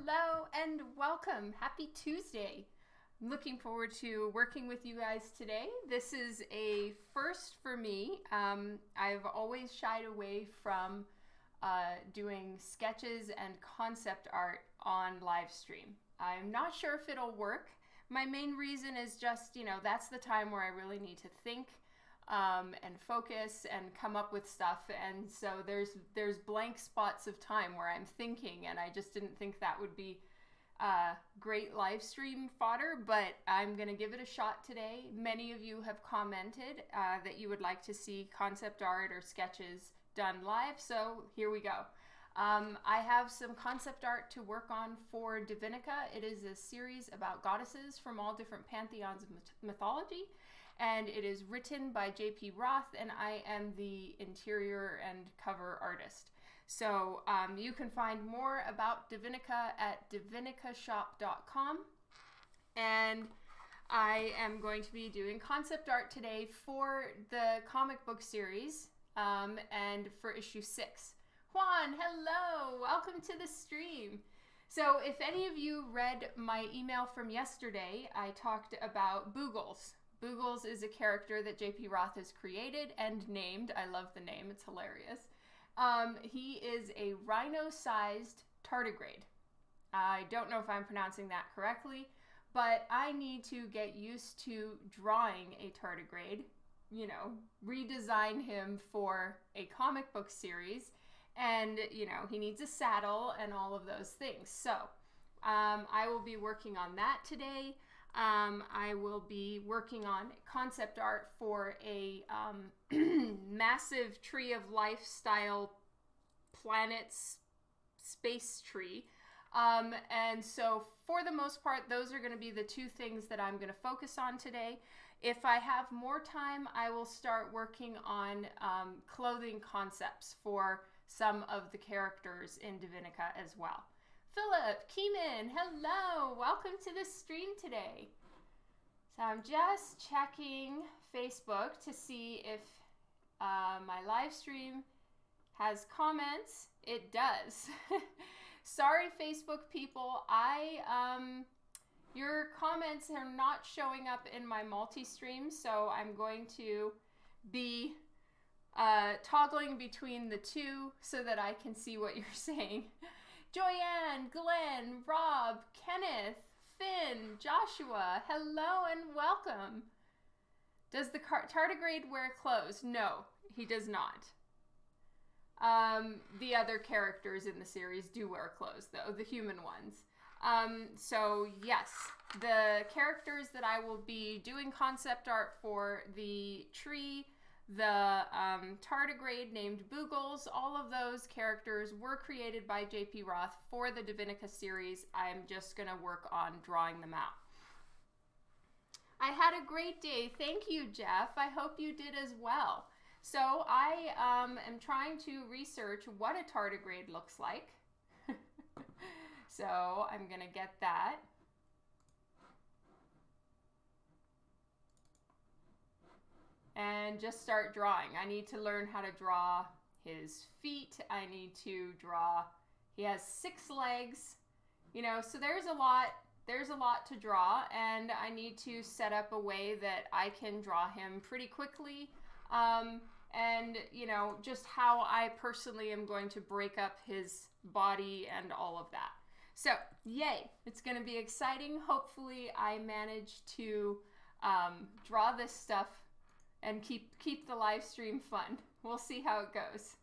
Hello and welcome. Happy Tuesday. I'm looking forward to working with you guys today. This is a first for me. I've always shied away from doing sketches and concept art on live stream. I'm not sure if it'll work. My main reason is just, that's the time where I really need to think and focus and come up with stuff, and so there's blank spots of time where I'm thinking, and I just didn't think that would be great live stream fodder, but I'm gonna give it a shot today. Many of you have commented that you would like to see concept art or sketches done live, so here we go. I have some concept art to work on for DiVinica. It is a series about goddesses from all different pantheons of mythology, and it is written by JP Roth, and I am the interior and cover artist. So you can find more about DiVinica at divinicashop.com, and I am going to be doing concept art today for the comic book series and for issue 6. Juan, hello! Welcome to the stream. So if any of you read my email from yesterday, I talked about Boogles. Boogles is a character that JP Roth has created and named. I love the name, it's hilarious. He is a rhino-sized tardigrade. I don't know if I'm pronouncing that correctly, but I need to get used to drawing a tardigrade, redesign him for a comic book series, and, he needs a saddle and all of those things. So I will be working on that today. I will be working on concept art for a massive tree of life style planets space tree. And so for the most part, those are going to be the two things that I'm going to focus on today. If I have more time, I will start working on clothing concepts for some of the characters in DiVinica as well. Philip, Keeman, hello! Welcome to the stream today. So I'm just checking Facebook to see if my live stream has comments. It does. Sorry, Facebook people. Your comments are not showing up in my multi-stream, so I'm going to be toggling between the two so that I can see what you're saying. Joyanne, Glenn, Rob, Kenneth, Finn, Joshua, hello and welcome. Does the tardigrade wear clothes? No, he does not. The other characters in the series do wear clothes, though, the human ones. So yes, the characters that I will be doing concept art for, the tree, the tardigrade named Boogles, all of those characters were created by JP Roth for the DiVinica series. I'm just going to work on drawing them out. I had a great day. Thank you, Jeff. I hope you did as well. So I am trying to research what a tardigrade looks like. So I'm going to get that. And just start drawing. I need to learn how to draw his feet. I need to draw, he has 6 legs, so there's a lot to draw, and I need to set up a way that I can draw him pretty quickly, and just how I personally am going to break up his body and all of that. So yay, it's going to be exciting. Hopefully I manage to draw this stuff and keep the live stream fun. We'll see how it goes.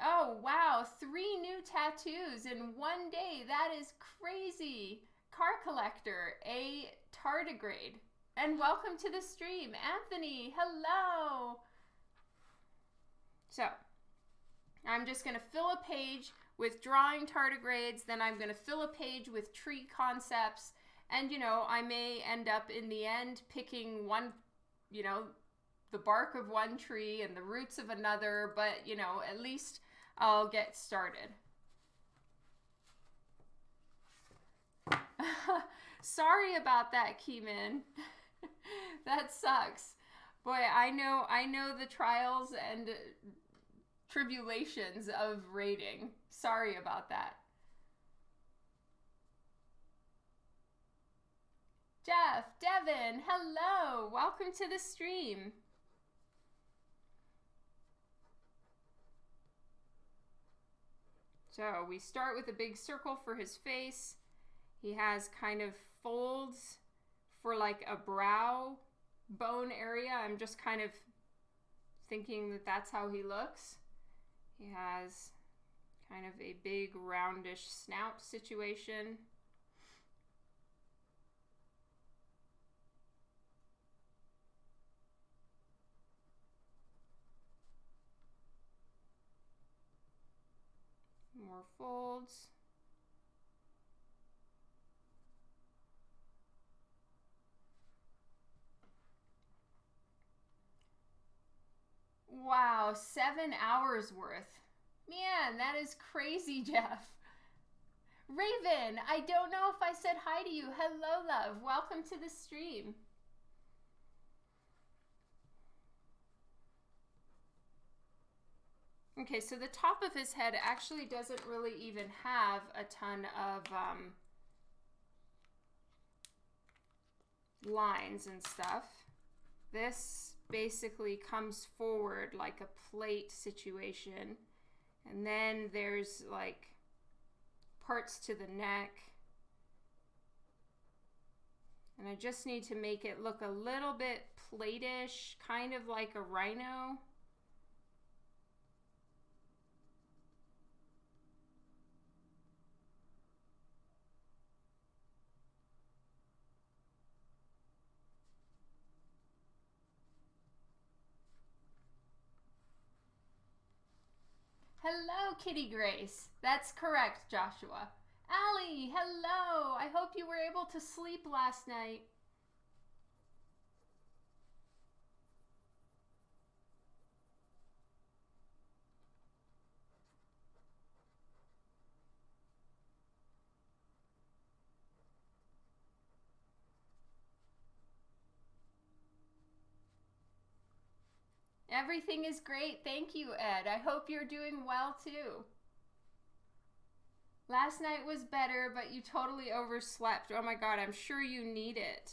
Oh, wow, 3 new tattoos in one day. That is crazy. Car collector, a tardigrade. And welcome to the stream. Anthony, hello. So, I'm just gonna fill a page with drawing tardigrades, then I'm gonna fill a page with tree concepts, and, I may end up in the end picking one, the bark of one tree and the roots of another, but, at least I'll get started. Sorry about that, Keeman. That sucks. Boy, I know the trials and tribulations of raiding. Sorry about that. Jeff, Devin, hello. Welcome to the stream. So we start with a big circle for his face. He has kind of folds for like a brow bone area. I'm just kind of thinking that that's how he looks. He has kind of a big roundish snout situation. More folds. Wow, 7 hours worth. Man, that is crazy, Jeff. Raven, I don't know if I said hi to you. Hello, love. Welcome to the stream. Okay, so the top of his head actually doesn't really even have a ton of lines and stuff. This basically comes forward like a plate situation. And then there's like parts to the neck. And I just need to make it look a little bit plate-ish, kind of like a rhino. Hello, Kitty Grace. That's correct, Joshua. Allie, hello. I hope you were able to sleep last night. Everything is great. Thank you, Ed. I hope you're doing well, too. Last night was better, but you totally overslept. Oh my God, I'm sure you need it.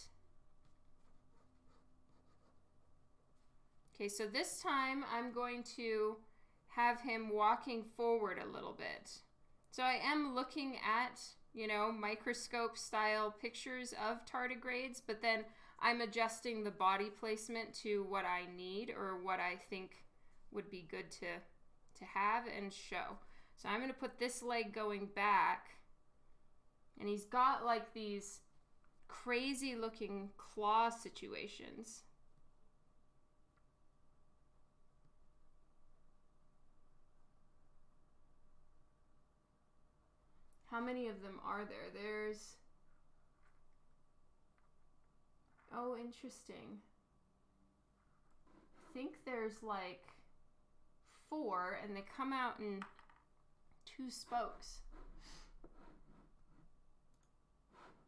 Okay, so this time I'm going to have him walking forward a little bit. So I am looking at, you know, microscope style pictures of tardigrades, but then I'm adjusting the body placement to what I need or what I think would be good to have and show. So I'm going to put this leg going back, and he's got like these crazy looking claw situations. How many of them are there? There's... Oh, interesting. I think there's like 4, and they come out in 2 spokes.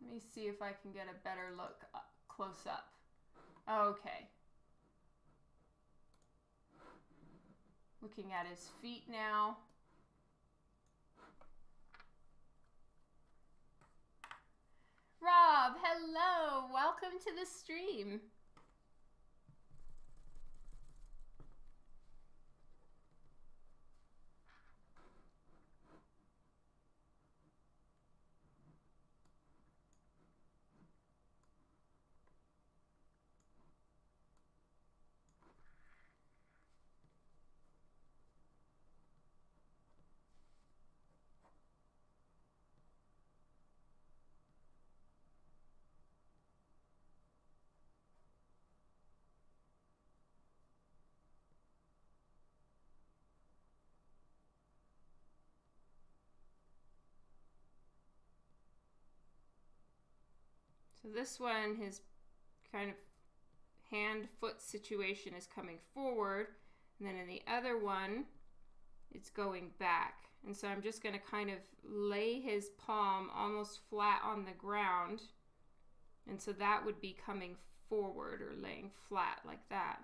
Let me see if I can get a better look up, close up. Okay. Looking at his feet now. Rob, hello. Welcome to the stream. So this one, his kind of hand-foot situation is coming forward, and then in the other one, it's going back. And so I'm just going to kind of lay his palm almost flat on the ground, and so that would be coming forward or laying flat like that.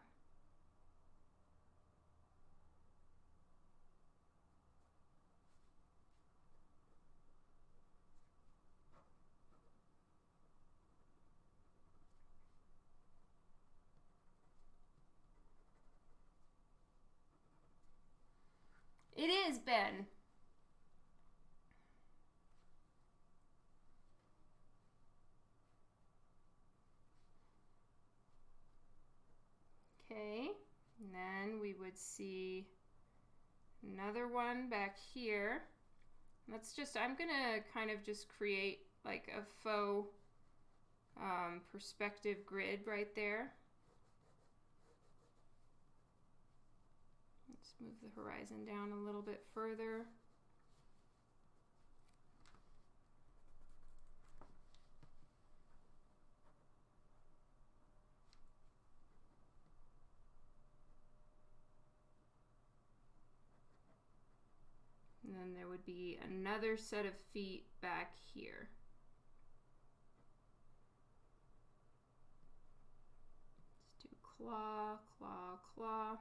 It is, Ben. Okay, and then we would see another one back here. Let's just, I'm gonna kind of just create like a faux perspective grid right there. Let's move the horizon down a little bit further. And then there would be another set of feet back here. Let's do claw, claw, claw.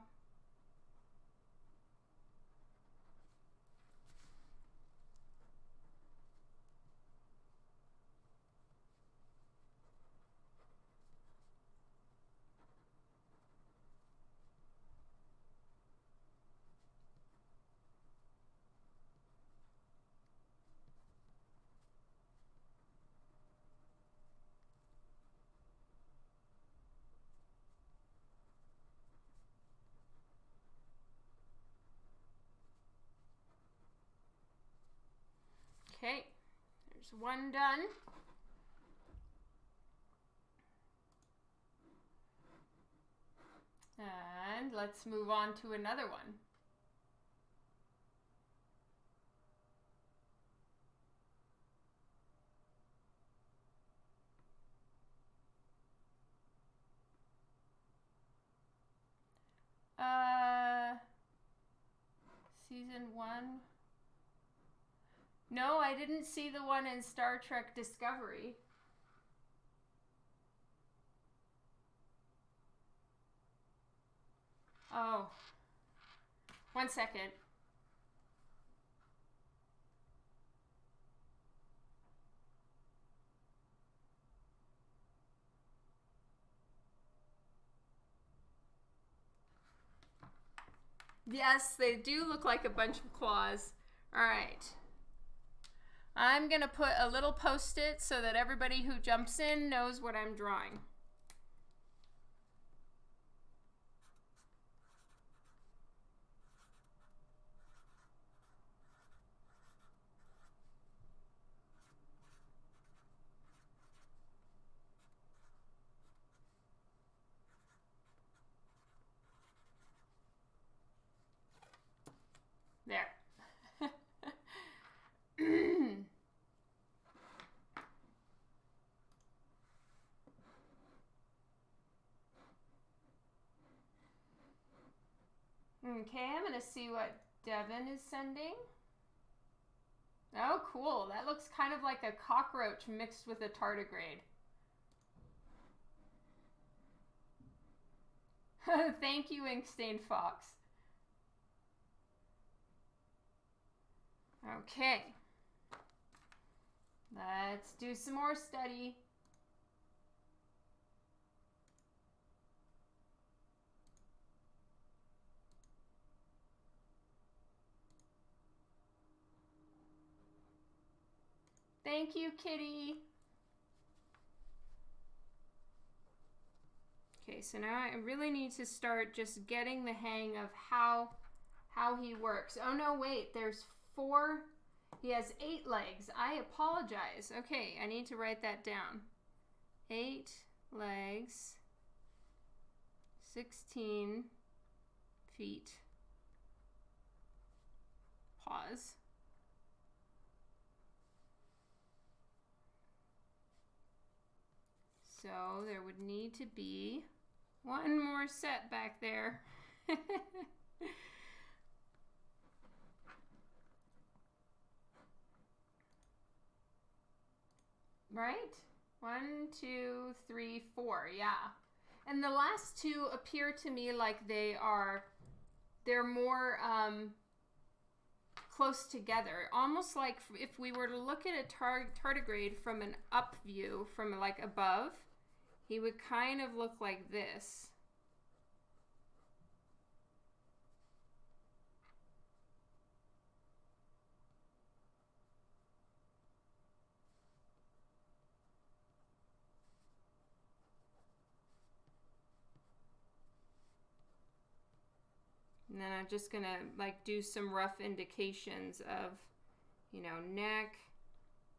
Okay, there's one done. And let's move on to another one. Season 1. No, I didn't see the one in Star Trek Discovery. Oh, 1 second. Yes, they do look like a bunch of claws. All right. I'm going to put a little post-it so that everybody who jumps in knows what I'm drawing. There. Okay, I'm going to see what Devin is sending. Oh, cool. That looks kind of like a cockroach mixed with a tardigrade. Thank you, Inkstained Fox. Okay. Let's do some more study. Thank you, Kitty. Okay, so now I really need to start just getting the hang of how he works. Oh no, wait, there's 4. He has 8 legs. I apologize. Okay, I need to write that down. 8 legs, 16 feet. Pause. So there would need to be 1 more set back there. Right? 1, 2, 3, 4. Yeah. And the last 2 appear to me like they're more close together. Almost like if we were to look at a tardigrade from an up view, from like above, he would kind of look like this. And then I'm just gonna like do some rough indications of, you know, neck.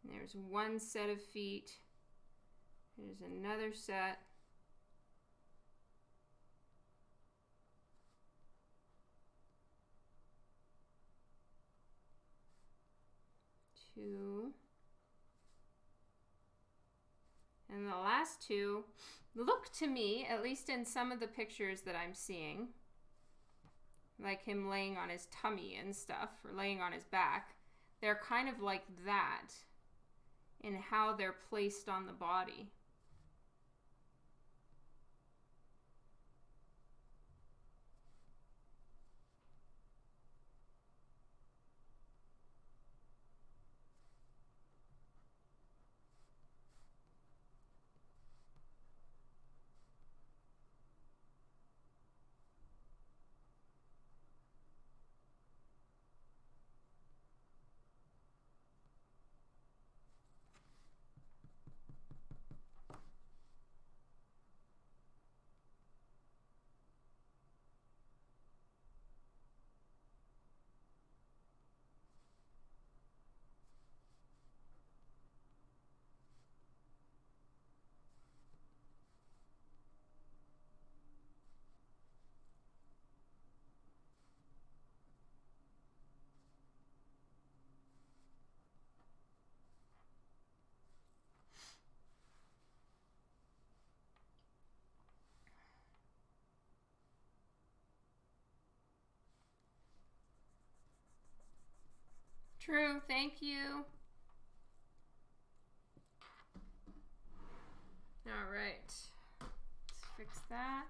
There's one set of feet. There's another set. Two. And the last two look to me, at least in some of the pictures that I'm seeing, like him laying on his tummy and stuff, or laying on his back. They're kind of like that in how they're placed on the body. True, thank you. All right, let's fix that.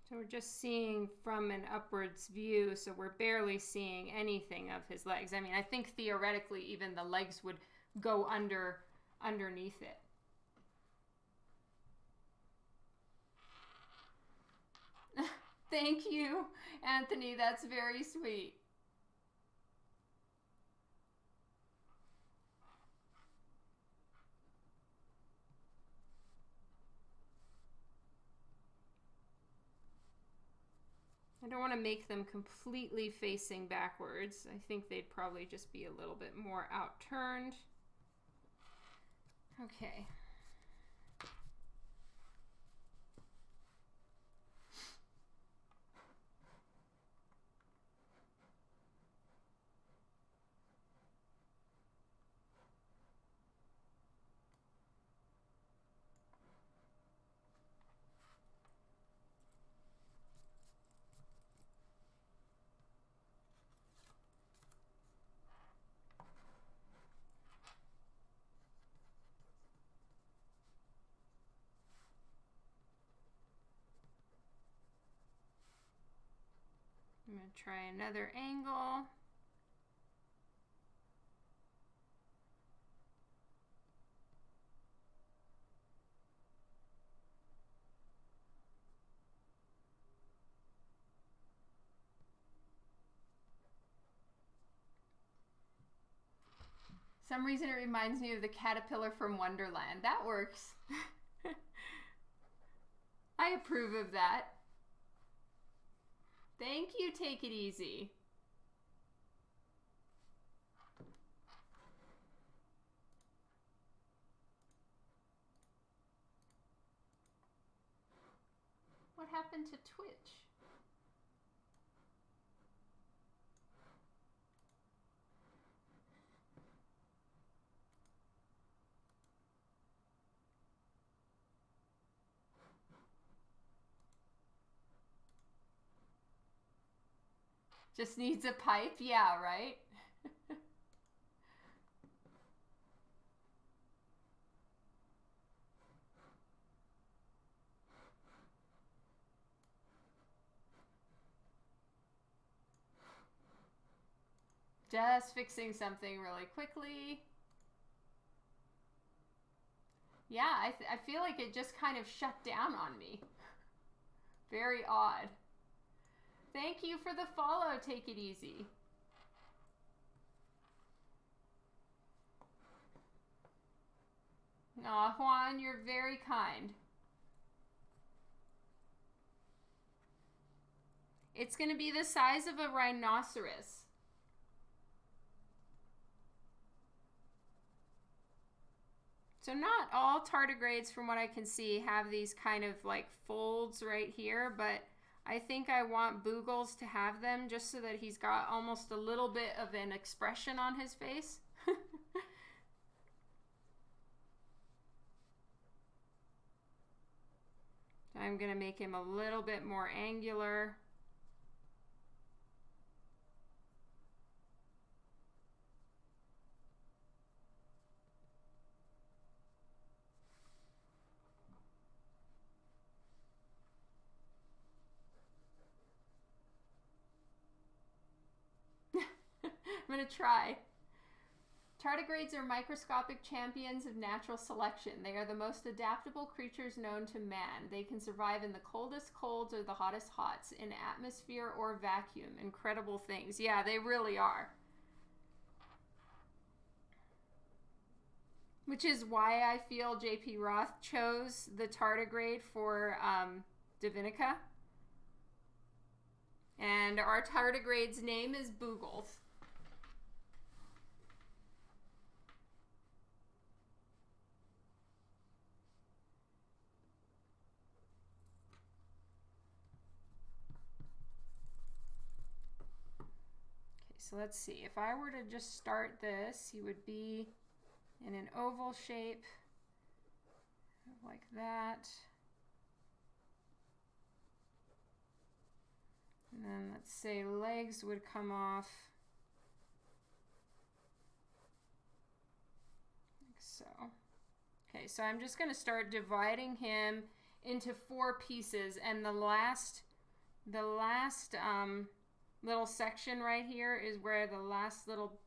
So we're just seeing from an upwards view, so we're barely seeing anything of his legs. I mean, I think theoretically even the legs would go underneath it. Thank you, Anthony. That's very sweet. I don't want to make them completely facing backwards. I think they'd probably just be a little bit more outturned. Okay. I'm going to try another angle. Some reason it reminds me of the caterpillar from Wonderland. That works. I approve of that. Thank you, take it easy. What happened to Twitch? Just needs a pipe? Yeah, right? Just fixing something really quickly. Yeah, I feel like it just kind of shut down on me. Very odd. Thank you for the follow. Take it easy. Aw, Juan, you're very kind. It's going to be the size of a rhinoceros. So not all tardigrades, from what I can see, have these kind of like folds right here, but I think I want Boogles to have them just so that he's got almost a little bit of an expression on his face. I'm going to make him a little bit more angular. I'm going to try. Tardigrades are microscopic champions of natural selection. They are the most adaptable creatures known to man. They can survive in the coldest colds or the hottest hots, in atmosphere or vacuum. Incredible things. Yeah, they really are. Which is why I feel JP Roth chose the tardigrade for DiVinica. And our tardigrade's name is Boogles. So let's see, if I were to just start this, he would be in an oval shape, like that. And then let's say legs would come off, like so. Okay, so I'm just gonna start dividing him into 4 pieces, and the last little section right here is where the last little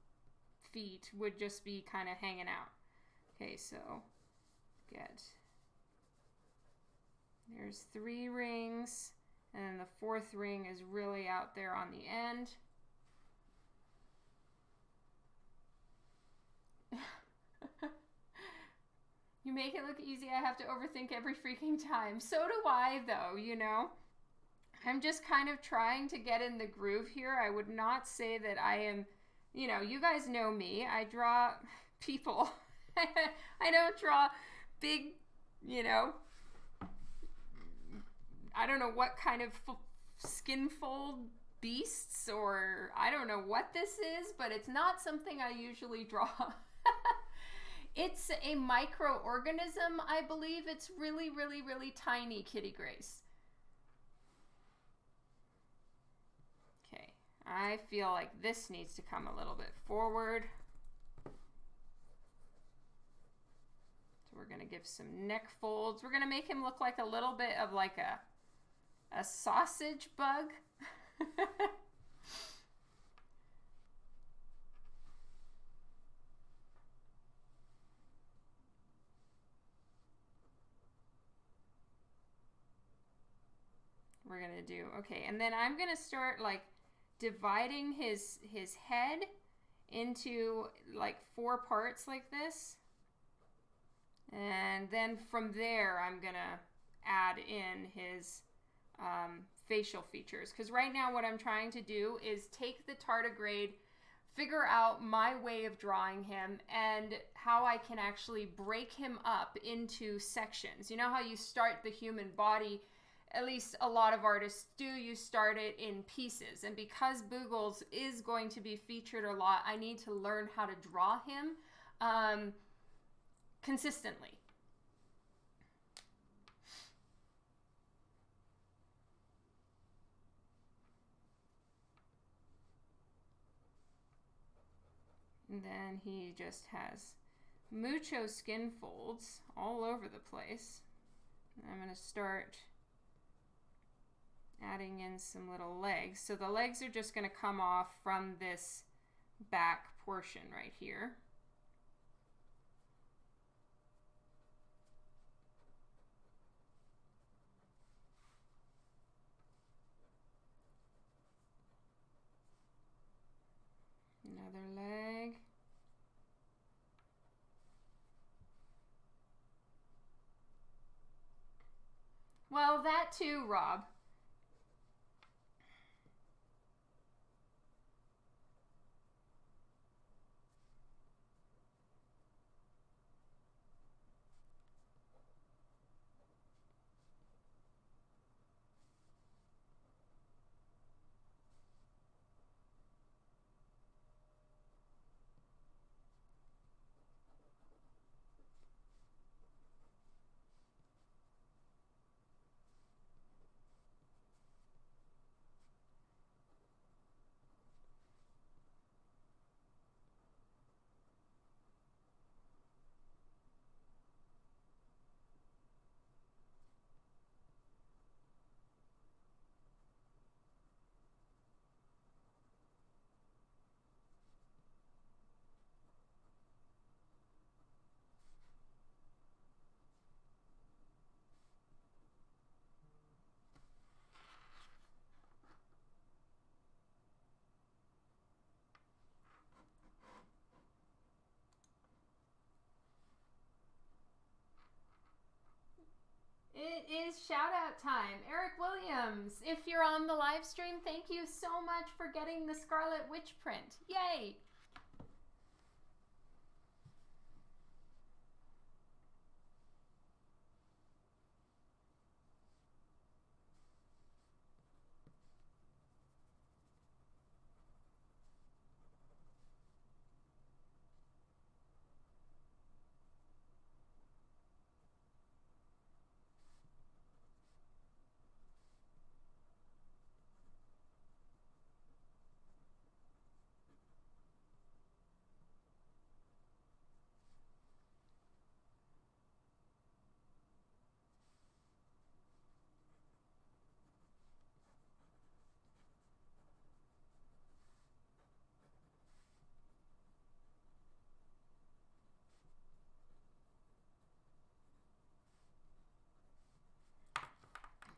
feet would just be kind of hanging out. Okay, so there's 3 rings, and then the 4th ring is really out there on the end. You make it look easy. I have to overthink every freaking time. So do I, though, you know? I'm just kind of trying to get in the groove here. I would not say that I am, you know, you guys know me. I draw people. I don't draw big, you know, I don't know what kind of skin fold beasts, or I don't know what this is, but it's not something I usually draw. It's a microorganism, I believe. It's really, really, really tiny, Kitty Grace. I feel like this needs to come a little bit forward. So we're going to give some neck folds. We're going to make him look like a little bit of like a sausage bug. We're going to do, okay, and then I'm going to start like dividing his head into like 4 parts like this, and then from there I'm gonna add in his facial features, because right now what I'm trying to do is take the tardigrade, figure out my way of drawing him and how I can actually break him up into sections. You know how you start the human body, at least a lot of artists do, you start it in pieces. And because Boogles is going to be featured a lot, I need to learn how to draw him consistently. And then he just has mucho skin folds all over the place. And I'm going to start adding in some little legs. So the legs are just going to come off from this back portion right here. Another leg. Well, that too, Rob. It is shout out time. Eric Williams, if you're on the live stream, thank you so much for getting the Scarlet Witch print. Yay!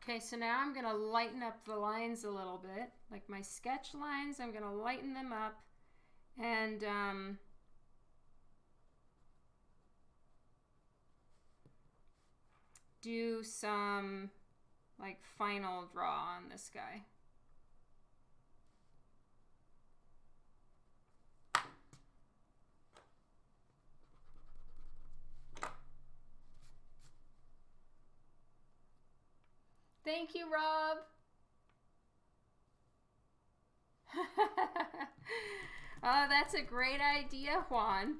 Okay, so now I'm going to lighten up the lines a little bit. Like my sketch lines, I'm going to lighten them up and do some like final draw on this guy. Thank you, Rob. Oh, that's a great idea, Juan.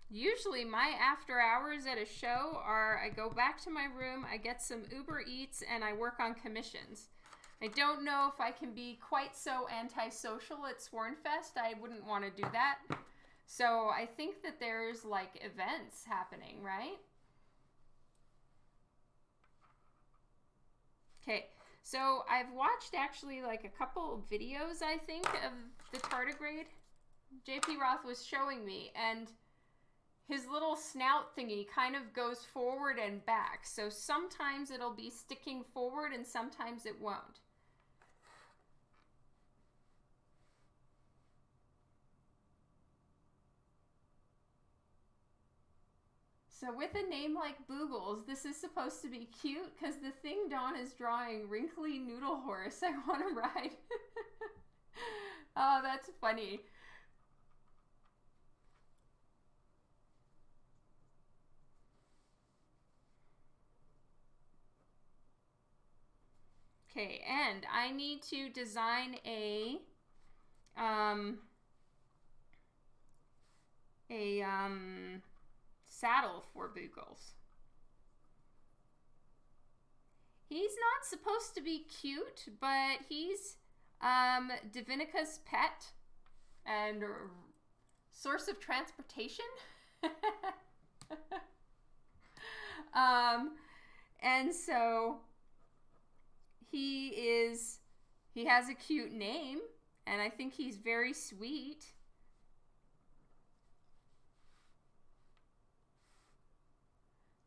Usually my after hours at a show are I go back to my room, I get some Uber Eats, and I work on commissions. I don't know if I can be quite so antisocial at Swornfest. I wouldn't want to do that. So I think that there's like events happening, right? Okay, so I've watched actually like a couple of videos, I think, of the tardigrade. JP Roth was showing me, and his little snout thingy kind of goes forward and back. So sometimes it'll be sticking forward and sometimes it won't. So with a name like Boogles, this is supposed to be cute because the thing Dawn is drawing, Wrinkly Noodle Horse, I want to ride. Oh, that's funny. Okay, and I need to design a saddle for Boogles. He's not supposed to be cute, but he's DiVinica's pet and source of transportation. And so he has a cute name, and I think he's very sweet.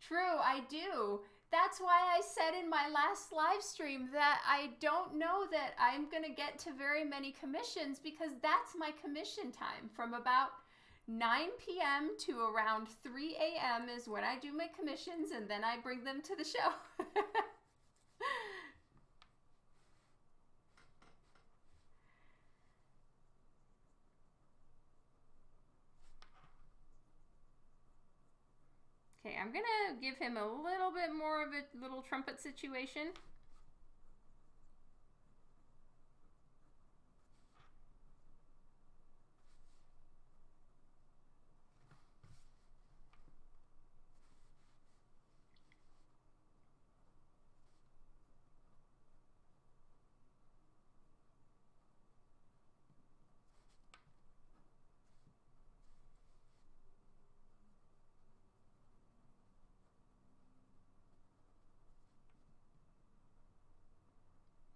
True, I do. That's why I said in my last live stream that I don't know that I'm going to get to very many commissions, because that's my commission time. From about 9 p.m. to around 3 a.m. is when I do my commissions, and then I bring them to the show. Okay, I'm gonna give him a little bit more of a little trumpet situation.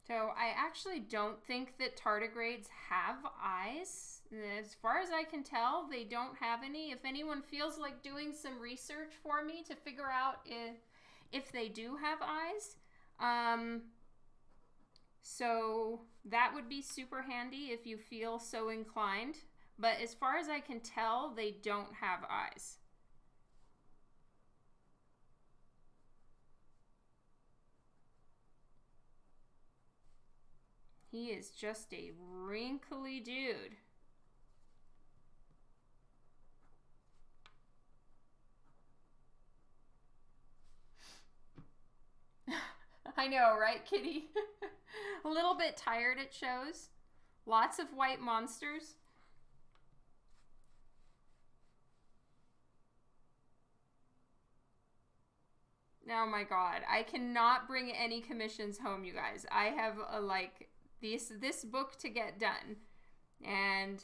So I actually don't think that tardigrades have eyes. As far as I can tell, they don't have any. If anyone feels like doing some research for me to figure out if they do have eyes, so that would be super handy if you feel so inclined. But as far as I can tell, they don't have eyes. He is just a wrinkly dude. I know, right, Kitty? A little bit tired, it shows. Lots of white monsters. Oh my god, I cannot bring any commissions home, you guys. I have this book to get done, and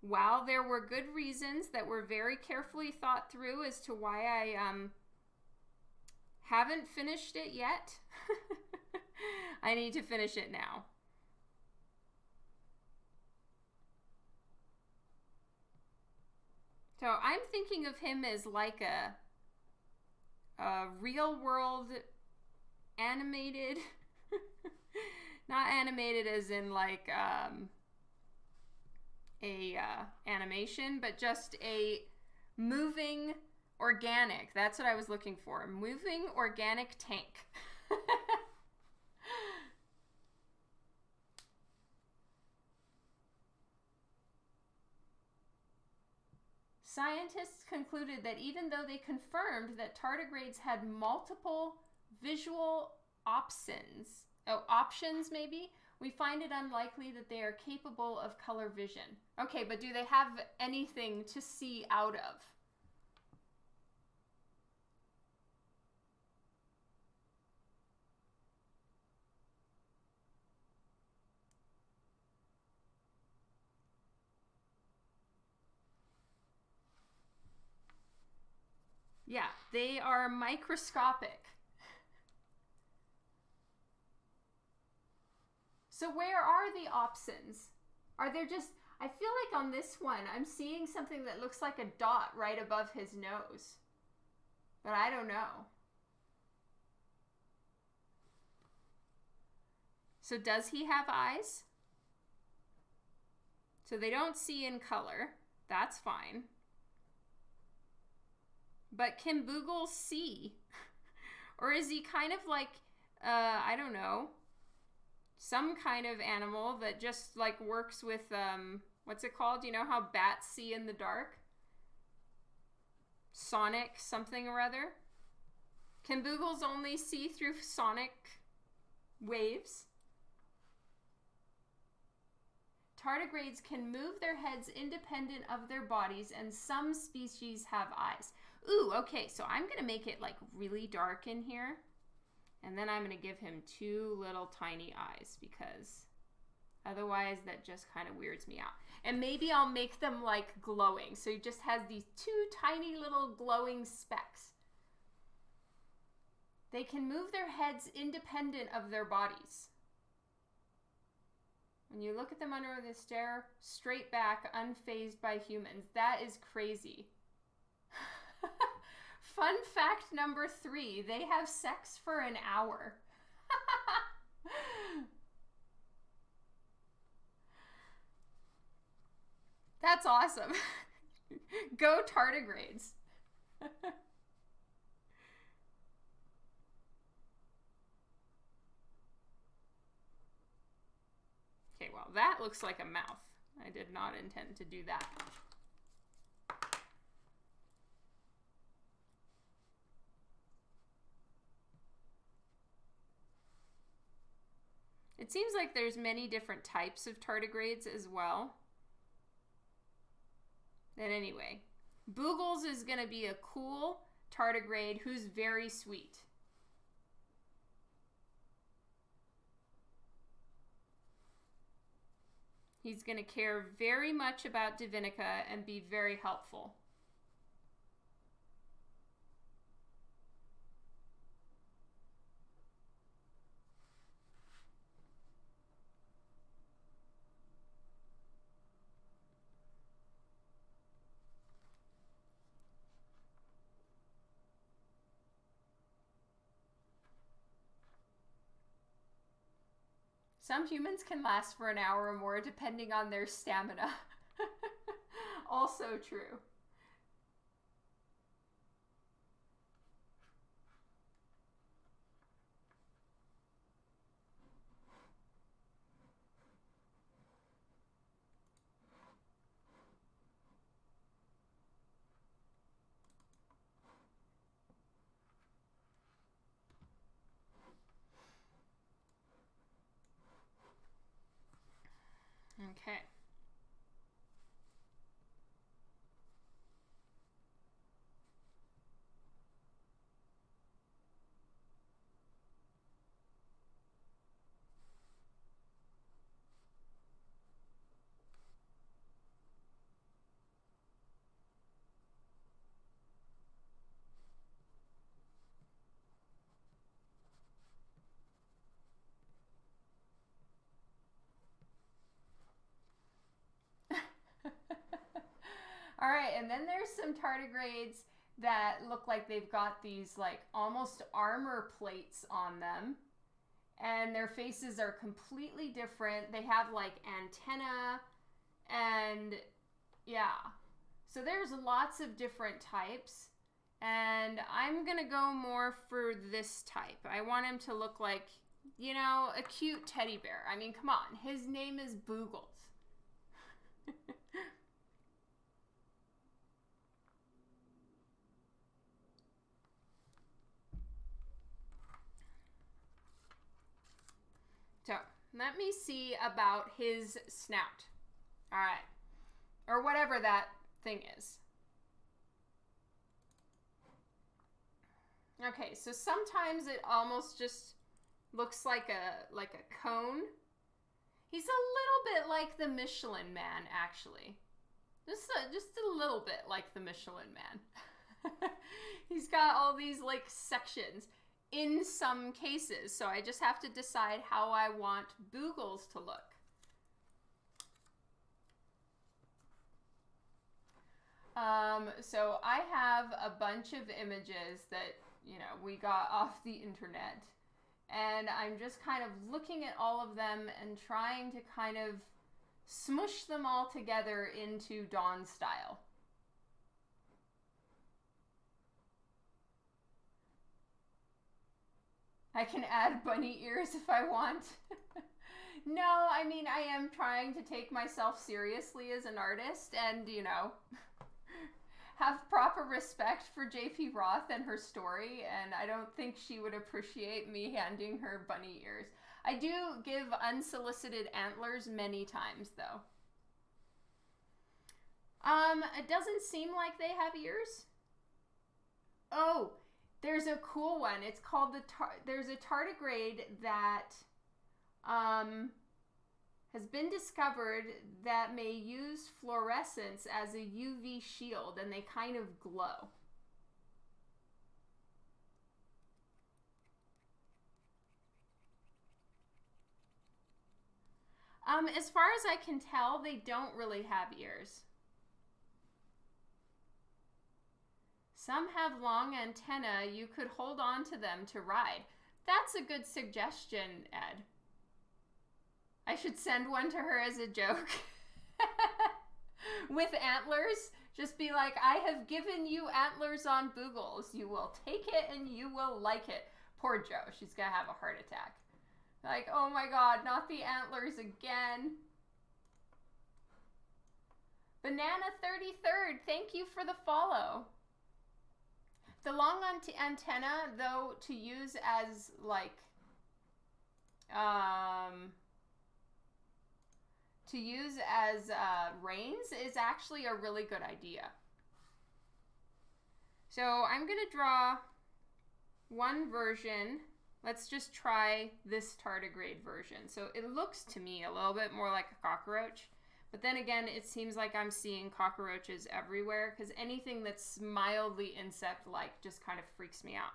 while there were good reasons that were very carefully thought through as to why I haven't finished it yet, I need to finish it now. So I'm thinking of him as like a real world animated not animated as in like animation, but just a moving organic. That's what I was looking for. Moving organic tank. Scientists concluded that even though they confirmed that tardigrades had multiple visual options, maybe, we find it unlikely that they are capable of color vision. Okay, but do they have anything to see out of? Yeah, they are microscopic. So where are the options? Are there just... I feel like on this one, I'm seeing something that looks like a dot right above his nose. But I don't know. So does he have eyes? So they don't see in color. That's fine. But can Boogle see? Or is he kind of like, I don't know, some kind of animal that just like works with, what's it called? You know how bats see in the dark? Sonic something or other? Can Boogles only see through sonic waves? Tardigrades can move their heads independent of their bodies, and some species have eyes. Ooh, okay, so I'm gonna make it like really dark in here. And then I'm going to give him 2 little tiny eyes because otherwise that just kind of weirds me out. And maybe I'll make them like glowing. So he just has these 2 tiny little glowing specks. They can move their heads independent of their bodies. When you look at them under the stare, straight back, unfazed by humans. That is crazy. Fun fact number 3, they have sex for an hour. That's awesome. Go Tardigrades. Okay, well, that looks like a mouth. I did not intend to do that. It seems like there's many different types of tardigrades as well. And anyway, Boogles is going to be a cool tardigrade who's very sweet. He's going to care very much about DiVinica and be very helpful. Some humans can last for an hour or more depending on their stamina. Also true. Okay. All right, and then there's some tardigrades that look like they've got these like almost armor plates on them. And their faces are completely different. They have like antenna and yeah. So there's lots of different types. And I'm going to go more for this type. I want him to look like, you know, a cute teddy bear. I mean, come on. His name is Boogles. So, let me see about his snout. All right. Or whatever that thing is. Okay, so sometimes it almost just looks like a cone. He's a little bit like the Michelin Man, actually. Just a little bit like the Michelin Man. He's got all these like sections in some cases, so I just have to decide how I want Boogles to look. So I have a bunch of images that, you know, we got off the internet, and I'm just kind of looking at all of them and trying to kind of smush them all together into Dawn style. I can add bunny ears if I want. No, I mean, I am trying to take myself seriously as an artist and, you know, have proper respect for JP Roth and her story, and I don't think she would appreciate me handing her bunny ears. I do give unsolicited antlers many times, though. It doesn't seem like they have ears. Oh, There's a cool one. It's called there's a tardigrade that has been discovered that may use fluorescence as a UV shield, and they kind of glow. As far as I can tell, they don't really have ears. Some have long antennae. You could hold on to them to ride. That's a good suggestion, Ed. I should send one to her as a joke. With antlers. Just be like, I have given you antlers on Boogles. You will take it and you will like it. Poor Joe. She's going to have a heart attack. Like, oh my God, not the antlers again. Banana 33rd, thank you for the follow. The long antenna, though, to use as, like, reins is actually a really good idea. So I'm going to draw one version. Let's just try this tardigrade version. So it looks to me a little bit more like a cockroach. But then again, it seems like I'm seeing cockroaches everywhere because anything that's mildly insect-like just kind of freaks me out.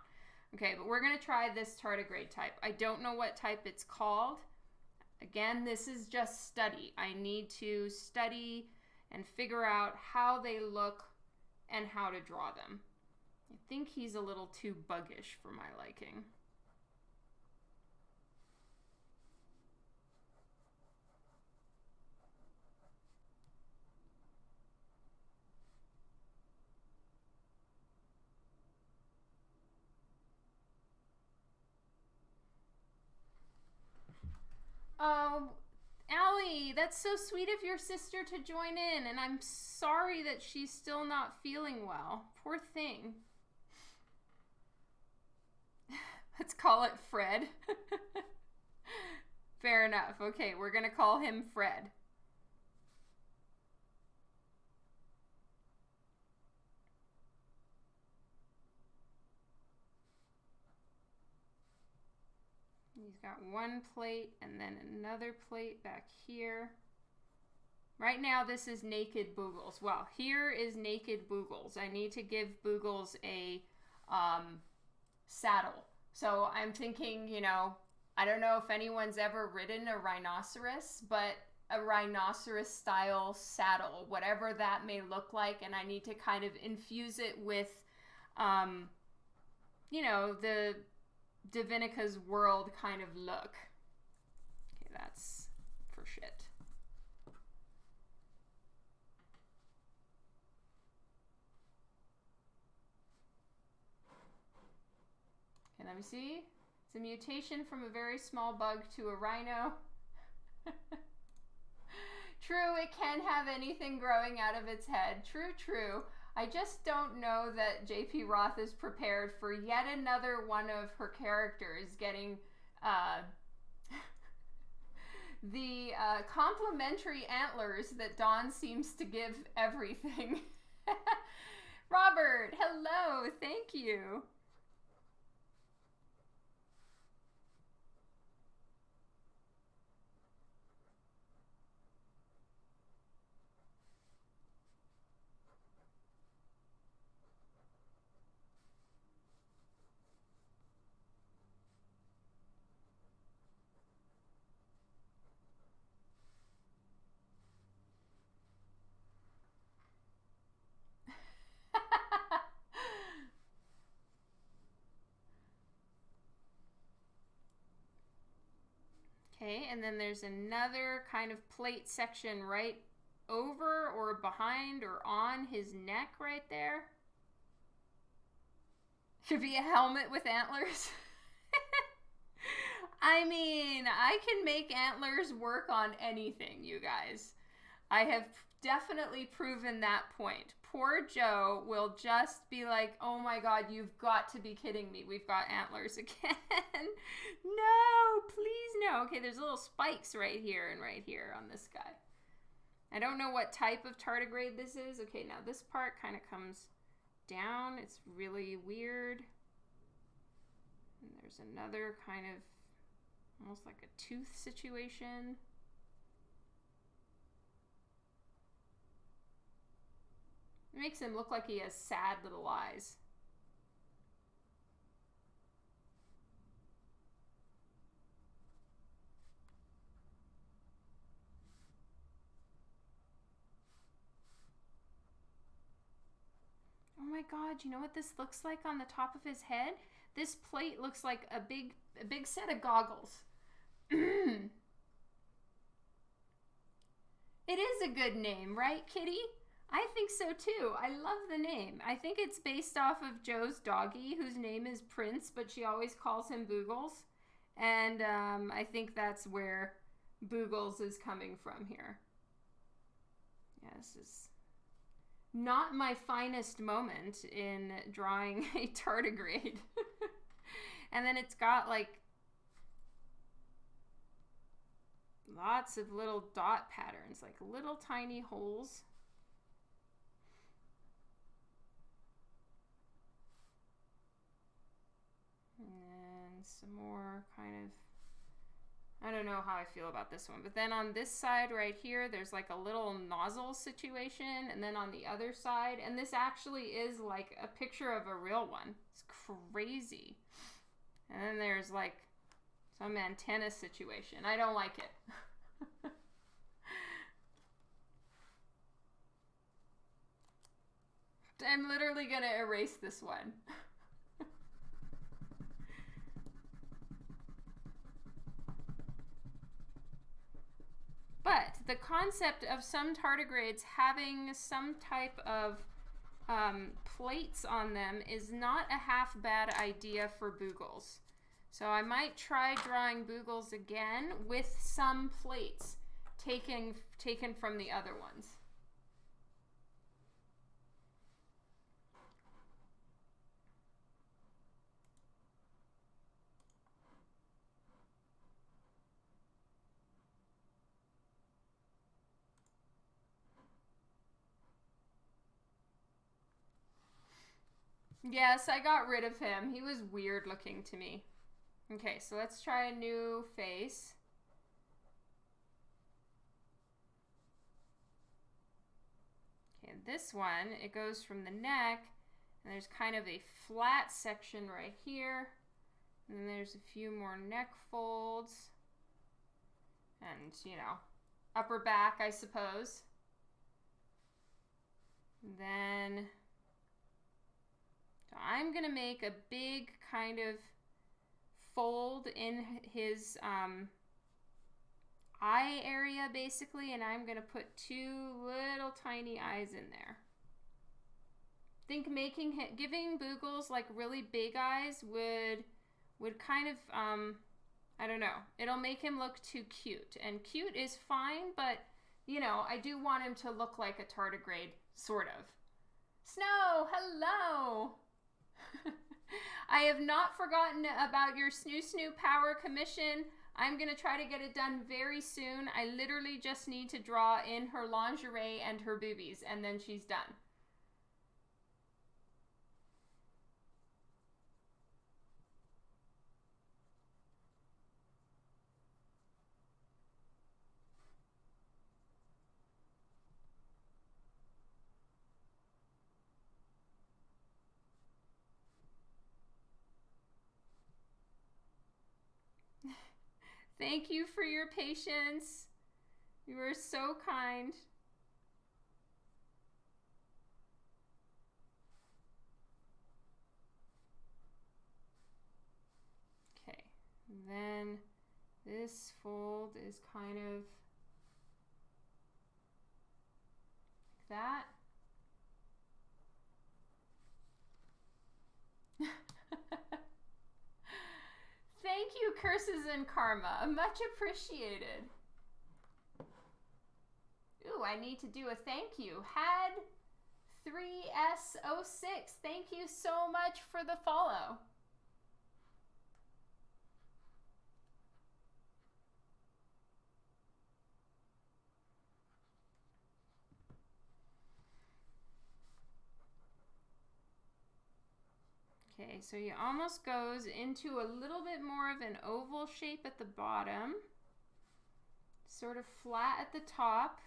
Okay, but we're going to try this tardigrade type. I don't know what type it's called. Again, this is just study. I need to study and figure out how they look and how to draw them. I think he's a little too buggish for my liking. Oh, Allie, that's so sweet of your sister to join in, and I'm sorry that she's still not feeling well. Poor thing. Let's call it Fred. Fair enough. Okay, we're going to call him Fred. He's got one plate and then another plate back here. Right now this is naked Boogles. Well, here is naked Boogles. I need to give Boogles a saddle. So I'm thinking, you know, I don't know if anyone's ever ridden a rhinoceros, but a rhinoceros style saddle, whatever that may look like, and I need to kind of infuse it with, you know, the DiVinica's world kind of look. Okay, that's for shit. Okay, let me see. It's a mutation from a very small bug to a rhino. True, it can have anything growing out of its head. True, true. I just don't know that JP Roth is prepared for yet another one of her characters getting the complimentary antlers that Dawn seems to give everything. Robert, hello, thank you. Okay, and then there's another kind of plate section right over or behind or on his neck right there. Should be a helmet with antlers. I mean, I can make antlers work on anything, you guys. I have definitely proven that point. Poor Joe will just be like, oh my God, you've got to be kidding me. We've got antlers again. No, please no. Okay, there's little spikes right here and right here on this guy. I don't know what type of tardigrade this is. Okay, now this part kind of comes down. It's really weird. And there's another kind of almost like a tooth situation. It makes him look like he has sad little eyes. Oh my God, you know what this looks like on the top of his head? This plate looks like a big set of goggles. It is a good name, right, Kitty? I think so too. I love the name. I think it's based off of Joe's doggie, whose name is Prince, but she always calls him Boogles. And I think that's where Boogles is coming from here. Yeah, this is not my finest moment in drawing a tardigrade. And then it's got like lots of little dot patterns, like little tiny holes. And some more kind of, I don't know how I feel about this one. But then on this side right here, there's like a little nozzle situation. And then on the other side, and this actually is like a picture of a real one. It's crazy. And then there's like some antenna situation. I don't like it. I'm literally going to erase this one. But the concept of some tardigrades having some type of plates on them is not a half bad idea for Boogles. So I might try drawing Boogles again with some plates taken from the other ones. Yes, I got rid of him. He was weird looking to me. Okay, so let's try a new face. Okay, this one, it goes from the neck, and there's kind of a flat section right here. And then there's a few more neck folds. And, you know, upper back, I suppose. And then so I'm going to make a big kind of fold in his eye area, basically, and I'm going to put two little tiny eyes in there. I think giving Boogles like really big eyes would kind of, I don't know, it'll make him look too cute. And cute is fine, but, you know, I do want him to look like a tardigrade, sort of. Snow, hello! I have not forgotten about your Snoo Snoo Power commission. I'm going to try to get it done very soon. I literally just need to draw in her lingerie and her boobies, and then she's done. Thank you for your patience. You are so kind. Okay, and then this fold is kind of like that. Thank you, Curses and Karma. Much appreciated. Ooh, I need to do a thank you. Had3S06. Thank you so much for the follow. Okay, Okay, so he almost goes into a little bit more of an oval shape at the bottom, sort of flat at the top.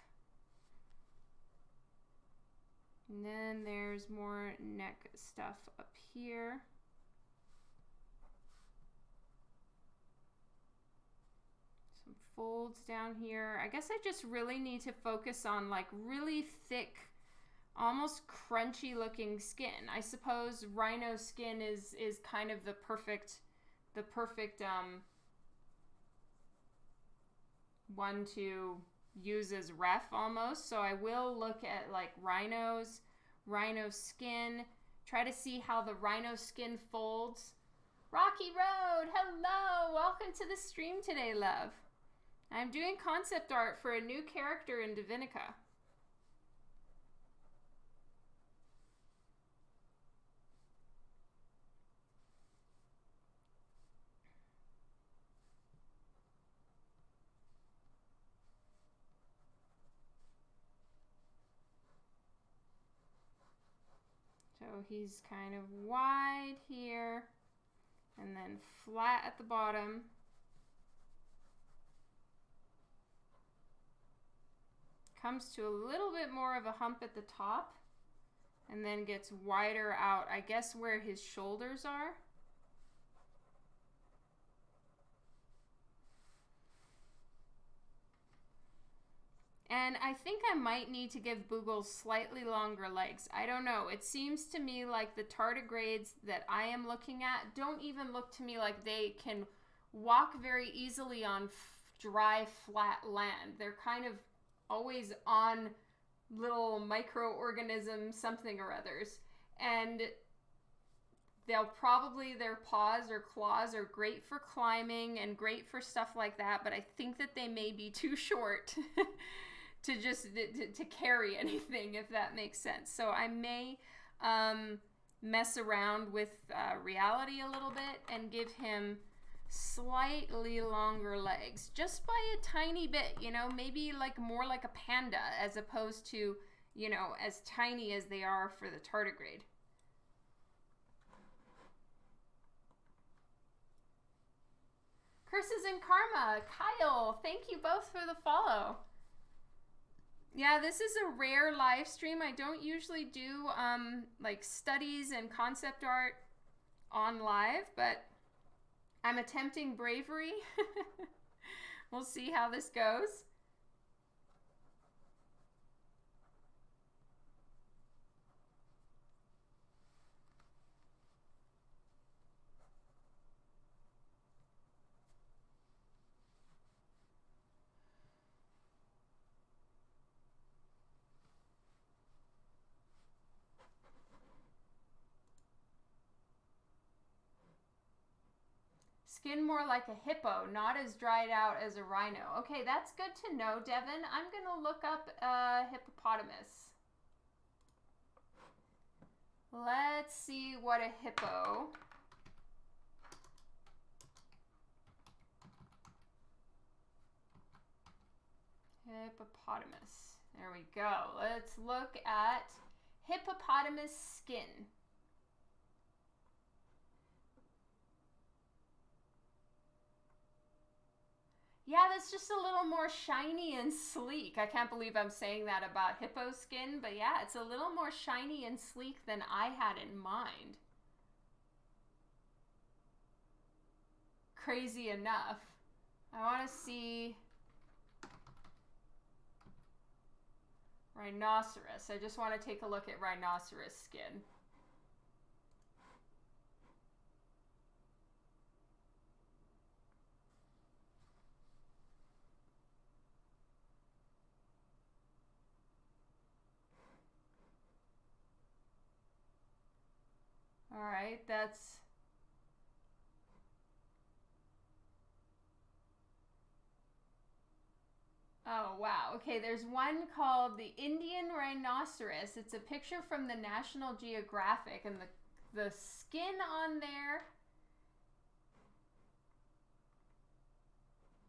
And then there's more neck stuff up here. Some folds down here. I guess I just really need to focus on like really thick, almost crunchy looking skin. I suppose rhino skin is kind of the perfect one to use as ref almost. So I will look at like rhino skin, try to see how the rhino skin folds. Rocky Road, hello, welcome to the stream today, love. I'm doing concept art for a new character in DiVinica. So he's kind of wide here and then flat at the bottom. Comes to a little bit more of a hump at the top and then gets wider out, I guess where his shoulders are. And I think I might need to give Boogle slightly longer legs. I don't know. It seems to me like the tardigrades that I am looking at don't even look to me like they can walk very easily on dry, flat land. They're kind of always on little microorganisms, something or others. And they'll probably, their paws or claws are great for climbing and great for stuff like that, but I think that they may be too short to just to carry anything, if that makes sense. So I may mess around with reality a little bit and give him slightly longer legs, just by a tiny bit, you know, maybe like more like a panda as opposed to, you know, as tiny as they are for the tardigrade. Curses and Karma, Kyle, thank you both for the follow. Yeah, this is a rare live stream. I don't usually do like studies and concept art on live, but I'm attempting bravery. We'll see how this goes. Skin more like a hippo, not as dried out as a rhino. Okay, that's good to know, Devin. I'm gonna look up hippopotamus. Let's see what a hippo. Hippopotamus. There we go. Let's look at hippopotamus skin. Yeah, that's just a little more shiny and sleek. I can't believe I'm saying that about hippo skin, but yeah, it's a little more shiny and sleek than I had in mind. Crazy enough. I want to see rhinoceros. I just want to take a look at rhinoceros skin. All right, that's... Oh, wow. Okay, there's one called the Indian Rhinoceros. It's a picture from the National Geographic, and the skin on there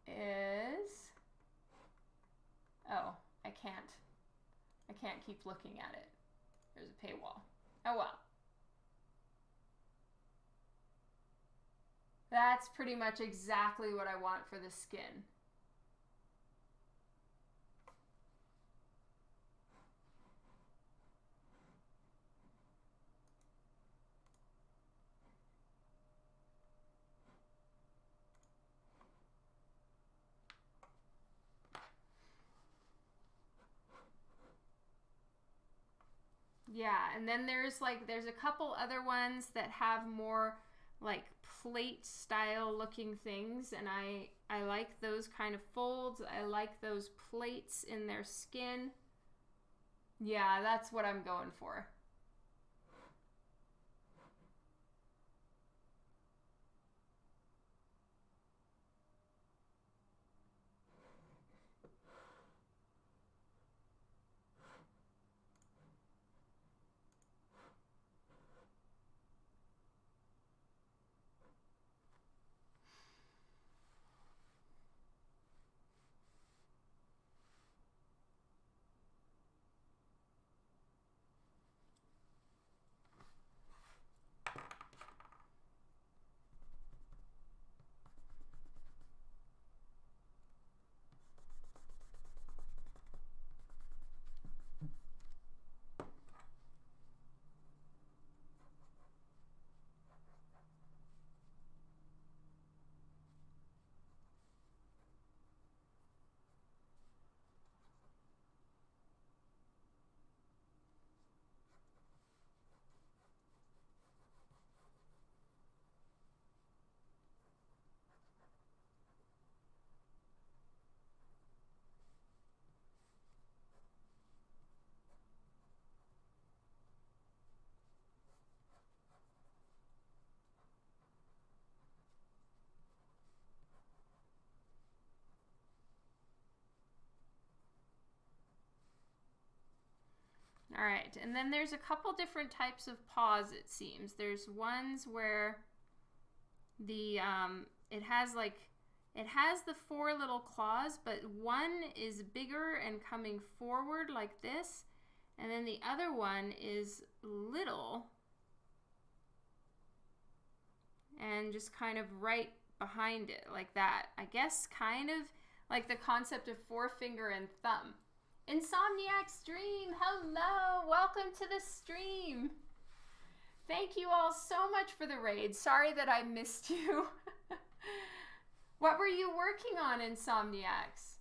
is... Oh, I can't keep looking at it. There's a paywall. Oh, well. That's pretty much exactly what I want for the skin. Yeah, and then there's a couple other ones that have more like plate style looking things, and I like those kind of folds. I like those plates in their skin. Yeah, that's what I'm going for. All right, and then there's a couple different types of paws, it seems. There's ones where the it has the four little claws, but one is bigger and coming forward like this, and then the other one is little and just kind of right behind it like that. I guess kind of like the concept of forefinger and thumb. Insomniac Stream, hello, welcome to the stream. Thank you all so much for the raid. Sorry that I missed you. What were you working on, Insomniacs?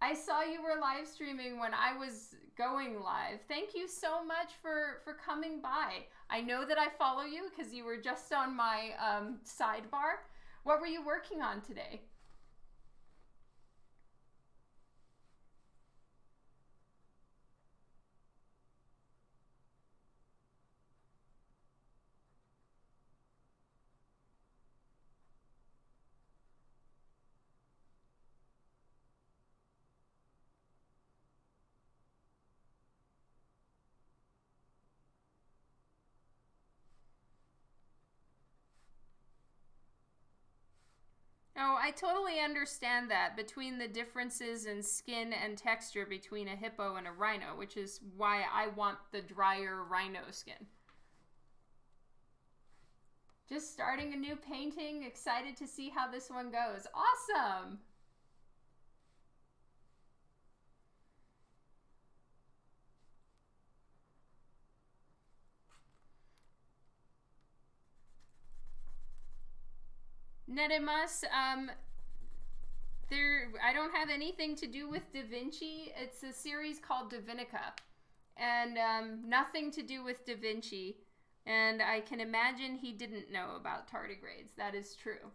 I saw you were live streaming when I was going live. Thank you so much for coming by. I know that I follow you because you were just on my sidebar. What were you working on today? Oh, I totally understand that between the differences in skin and texture between a hippo and a rhino, which is why I want the drier rhino skin. Just starting a new painting, excited to see how this one goes. Awesome! Nedemus, I don't have anything to do with Da Vinci. It's a series called DiVinica, and nothing to do with Da Vinci. And I can imagine he didn't know about tardigrades. That is true.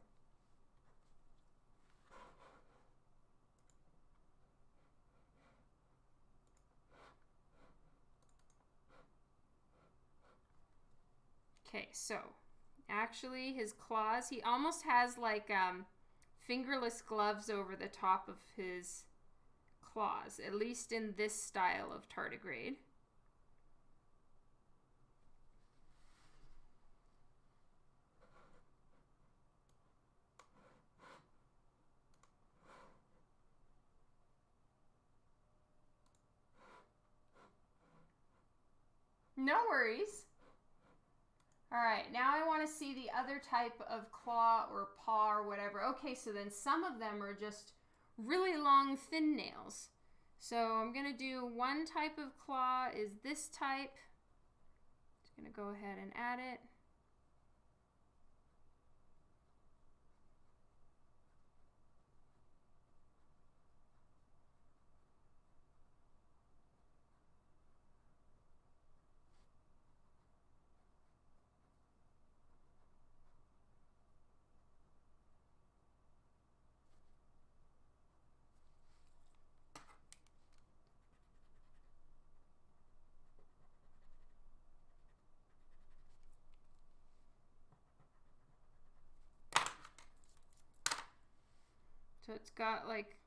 Okay, so actually his claws, he almost has like fingerless gloves over the top of his claws, at least in this style of tardigrade. No worries. All right, now I want to see the other type of claw or paw or whatever. Okay, so then some of them are just really long, thin nails. So I'm going to do one type of claw is this type. Just going to go ahead and add it. So it's got like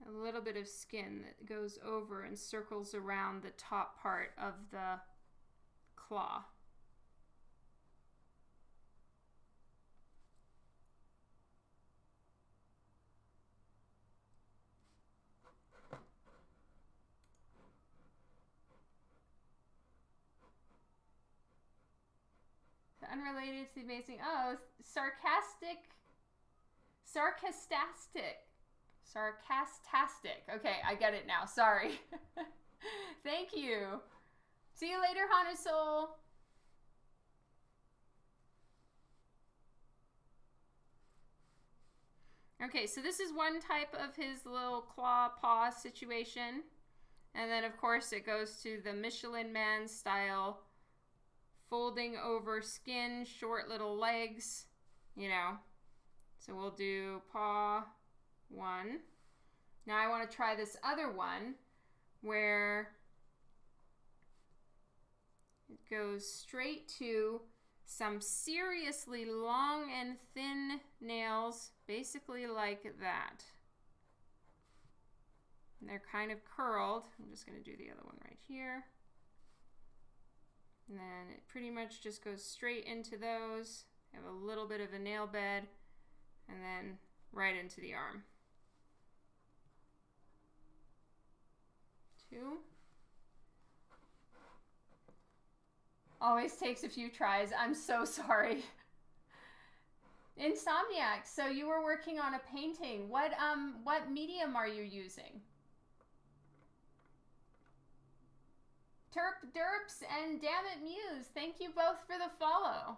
a little bit of skin that goes over and circles around the top part of the claw. Unrelated to the amazing, oh, sarcastic. Okay, I get it now. Sorry. Thank you. See you later, Hanusol. Okay, so this is one type of his little claw paw situation. And then, of course, it goes to the Michelin Man style, folding over skin, short little legs, you know. So we'll do paw 1. Now I want to try this other one where it goes straight to some seriously long and thin nails, basically like that. And they're kind of curled. I'm just going to do the other one right here. And then it pretty much just goes straight into those. I have a little bit of a nail bed. And then right into the arm. 2. Always takes a few tries. I'm so sorry. Insomniac, so you were working on a painting. What medium are you using? Terp Derps and Dammit Muse, thank you both for the follow.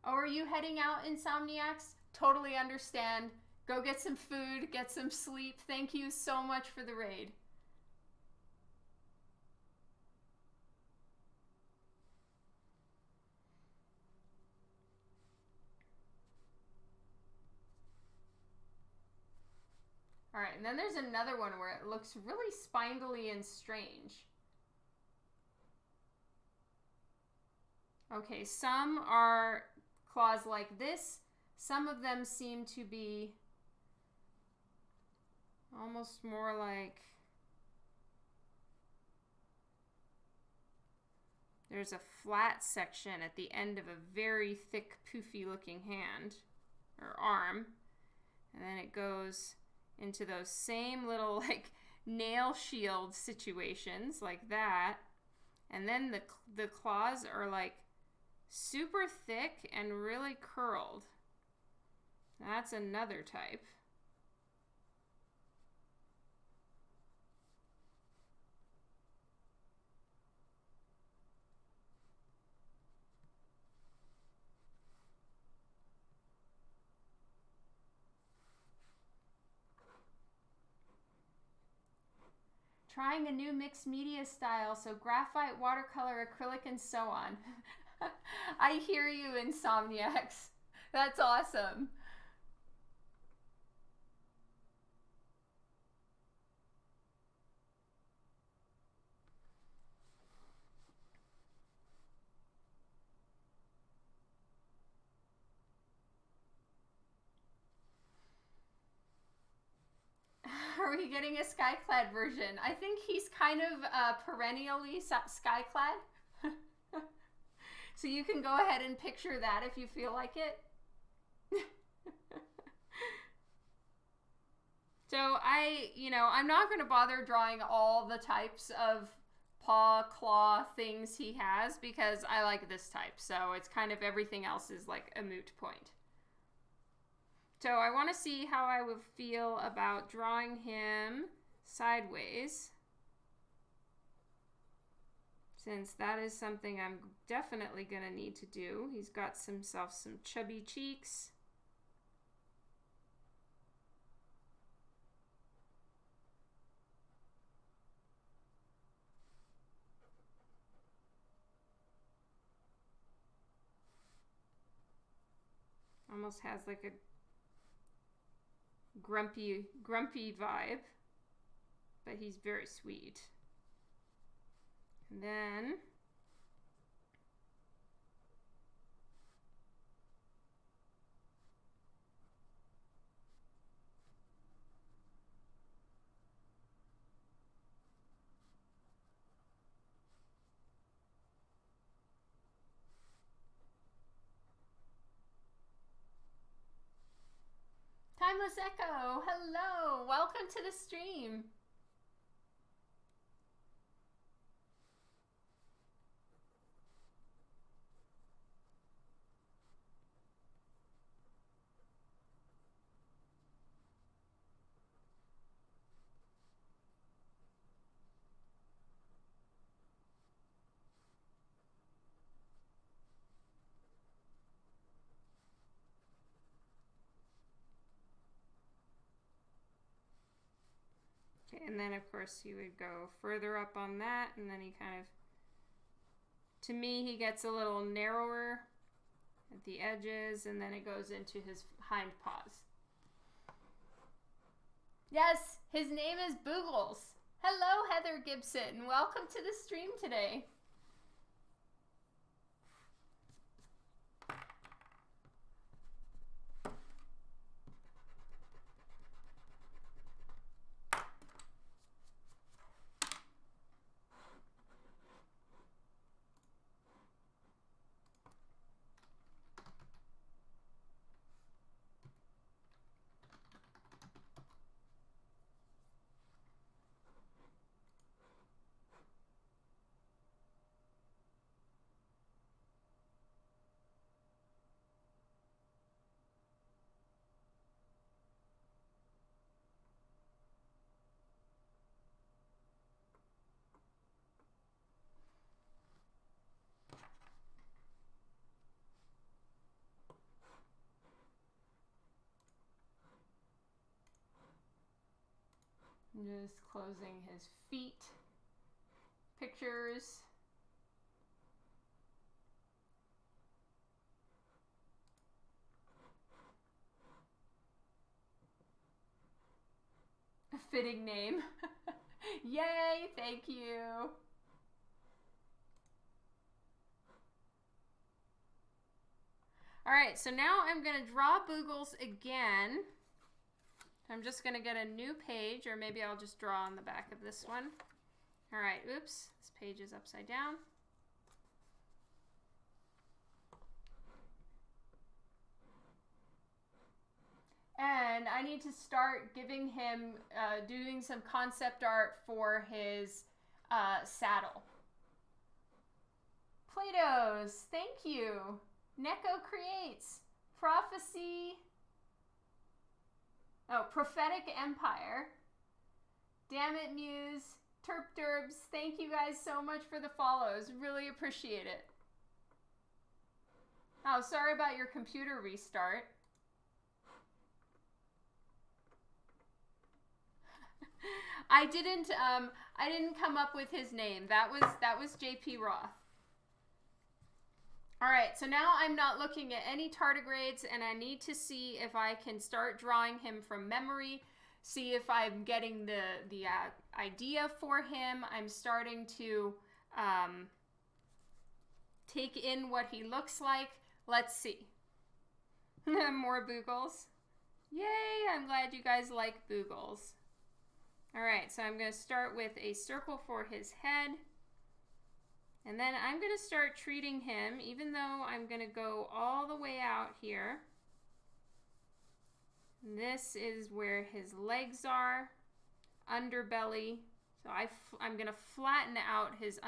Oh, are you heading out, Insomniacs? Totally understand. Go get some food, get some sleep. Thank you so much for the raid. All right, and then there's another one where it looks really spindly and strange. Okay, some are claws like this. Some of them seem to be almost more like there's a flat section at the end of a very thick, poofy looking hand or arm. And then it goes into those same little like nail shield situations like that. And then the claws are like super thick and really curled. That's another type. Trying a new mixed media style, so graphite, watercolor, acrylic, and so on. I hear you, Insomniacs. That's awesome. Are we getting a skyclad version? I think he's kind of perennially skyclad. So you can go ahead and picture that if you feel like it. So I'm not going to bother drawing all the types of paw, claw things he has because I like this type. So it's kind of everything else is like a moot point. So I want to see how I would feel about drawing him sideways, since that is something I'm definitely going to need to do. He's got some chubby cheeks. Almost has like a grumpy vibe, but he's very sweet. And then Timeless Echo, hello, welcome to the stream. And then, of course, you would go further up on that, and then he kind of, to me, he gets a little narrower at the edges, and then it goes into his hind paws. Yes, his name is Boogles. Hello, Heather Gibson. Welcome to the stream today. Just closing his feet pictures. A fitting name. Yay, thank you. All right, so now I'm going to draw Boogles again. I'm just going to get a new page, or maybe I'll just draw on the back of this one. All right, oops, this page is upside down. And I need to start giving him, doing some concept art for his saddle. Play-Dohs, thank you. Neko Creates, Prophecy, Prophetic Empire, Damn It Muse, Terp Derbs, thank you guys so much for the follows. Really appreciate it. Oh, sorry about your computer restart. I didn't come up with his name. That was JP Roth. All right, so now I'm not looking at any tardigrades, and I need to see if I can start drawing him from memory, see if I'm getting the idea for him. I'm starting to take in what he looks like. Let's see. More Boogles. Yay, I'm glad you guys like Boogles. All right, so I'm going to start with a circle for his head. And then I'm going to start treating him, even though I'm going to go all the way out here. And this is where his legs are, underbelly. So I'm going to flatten out his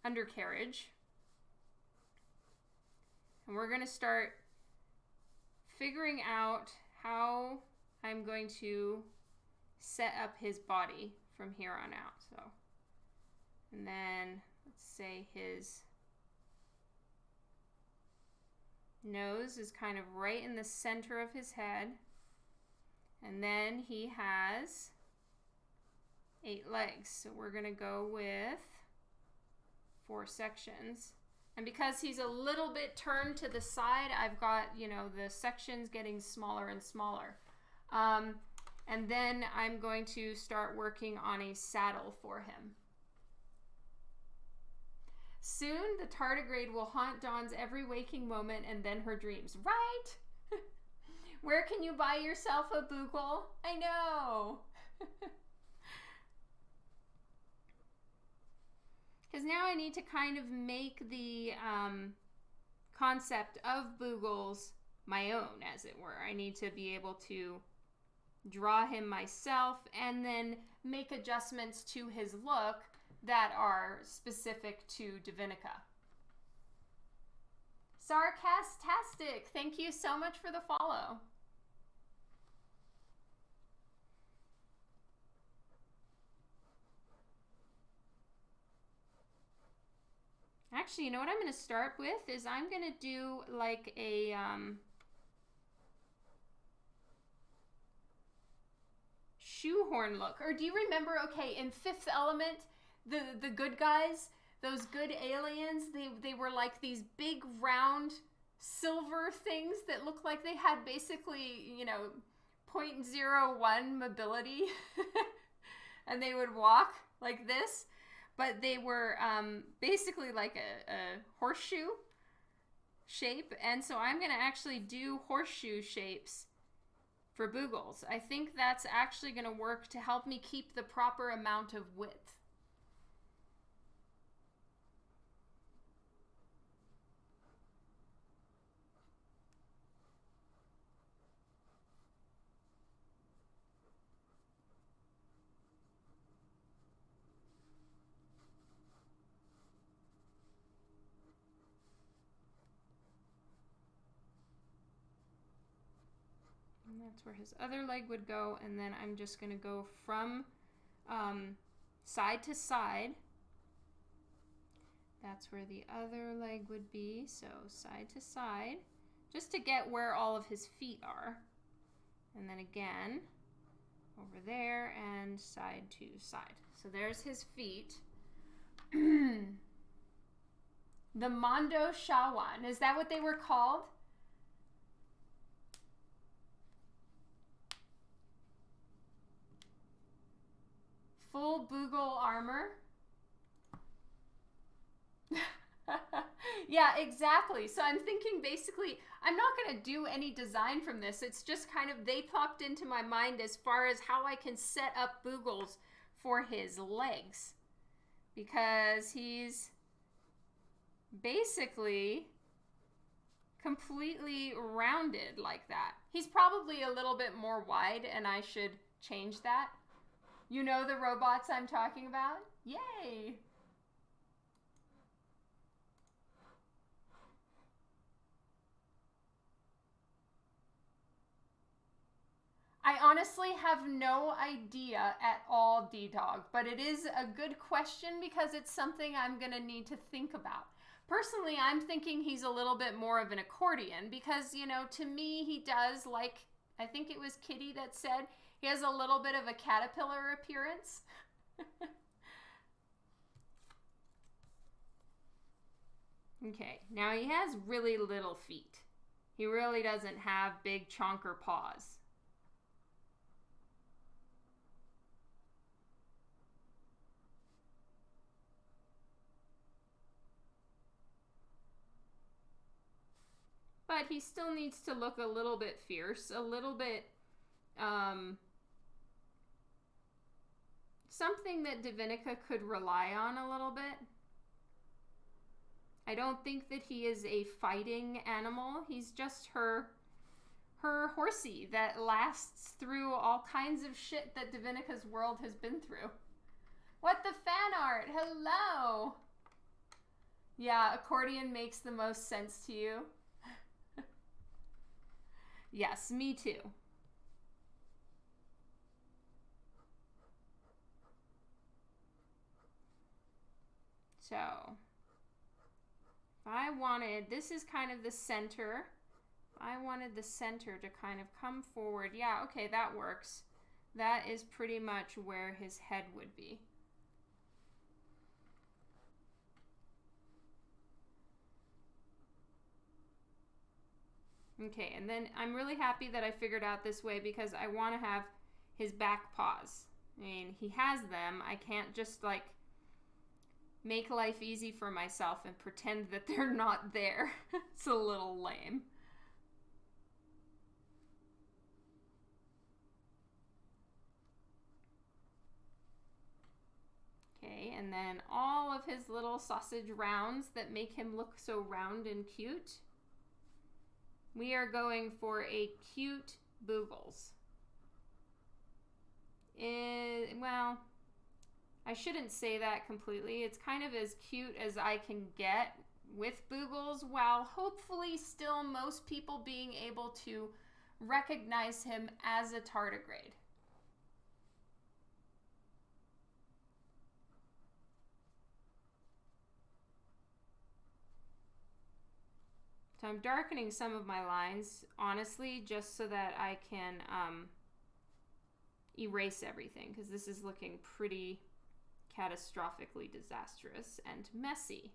undercarriage. And we're going to start figuring out how I'm going to set up his body from here on out. So, and then let's say his nose is kind of right in the center of his head. And then he has 8 legs. So we're going to go with 4 sections. And because he's a little bit turned to the side, I've got, you know, the sections getting smaller and smaller. And then I'm going to start working on a saddle for him. Soon, the tardigrade will haunt Dawn's every waking moment and then her dreams. Right? Where can you buy yourself a Boogle? I know. Because now I need to kind of make the concept of Boogles my own, as it were. I need to be able to draw him myself and then make adjustments to his look that are specific to DiVinica. Sarcastastic, thank you so much for the follow. Actually, you know what I'm going to start with is I'm going to do like a shoehorn look. Or do you remember, okay, in Fifth Element, the good guys, those good aliens, they were like these big round silver things that looked like they had basically, you know, 0.01 mobility. And they would walk like this. But they were basically like a horseshoe shape. And so I'm going to actually do horseshoe shapes for Boogles. I think that's actually going to work to help me keep the proper amount of width. And that's where his other leg would go, and then I'm just going to go from side to side. That's where the other leg would be, so side to side, just to get where all of his feet are. And then again, over there and side to side. So there's his feet. The Mondo Shawan, is that what they were called? Full Boogle armor. Yeah, exactly. So I'm thinking basically, I'm not going to do any design from this. It's just kind of, they popped into my mind as far as how I can set up Boogles for his legs. Because he's basically completely rounded like that. He's probably a little bit more wide, and I should change that. You know the robots I'm talking about? Yay! I honestly have no idea at all, D-Dog, but it is a good question because it's something I'm going to need to think about. Personally, I'm thinking he's a little bit more of an accordion because, you know, to me, he does, like, I think it was Kitty that said, he has a little bit of a caterpillar appearance. Okay, now he has really little feet. He really doesn't have big chonker paws. But he still needs to look a little bit fierce, a little bit, something that DiVinica could rely on a little bit. I don't think that he is a fighting animal. He's just her her horsey that lasts through all kinds of shit that DiVinica's world has been through. What the fan art? Hello! Yeah, accordion makes the most sense to you. Yes, me too. So, if I wanted, this is kind of the center. If I wanted the center to kind of come forward, yeah, okay, that works. That is pretty much where his head would be. Okay, and then I'm really happy that I figured out this way because I want to have his back paws. I mean, he has them. I can't just like make life easy for myself and pretend that they're not there. It's a little lame. Okay, and then all of his little sausage rounds that make him look so round and cute. We are going for a cute Boogles. Well, I shouldn't say that completely. It's kind of as cute as I can get with Boogles, while hopefully still most people being able to recognize him as a tardigrade. So I'm darkening some of my lines, honestly, just so that I can erase everything, because this is looking pretty catastrophically disastrous and messy.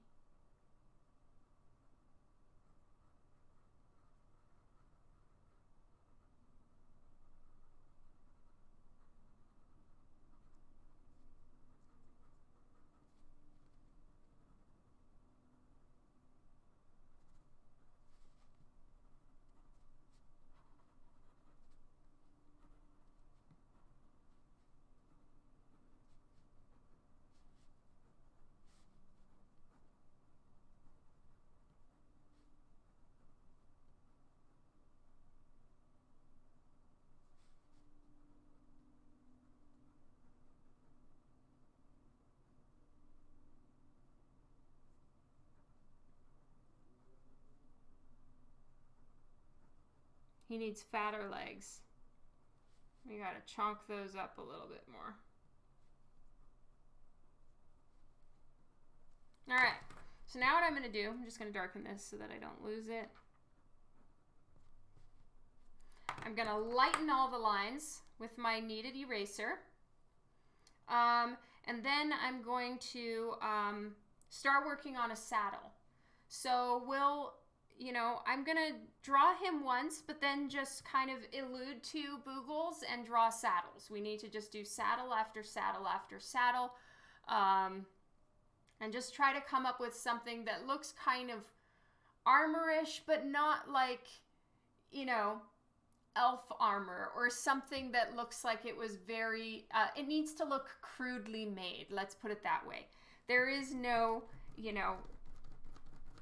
He needs fatter legs. We gotta chonk those up a little bit more. All right, so now what I'm gonna do, I'm just gonna darken this so that I don't lose it. I'm gonna lighten all the lines with my kneaded eraser. And then I'm going to start working on a saddle. So I'm going to draw him once, but then just kind of allude to Boogles and draw saddles. We need to just do saddle after saddle after saddle, and just try to come up with something that looks kind of armorish, but not like, elf armor, or something that looks like it was very, it needs to look crudely made. Let's put it that way. There is no,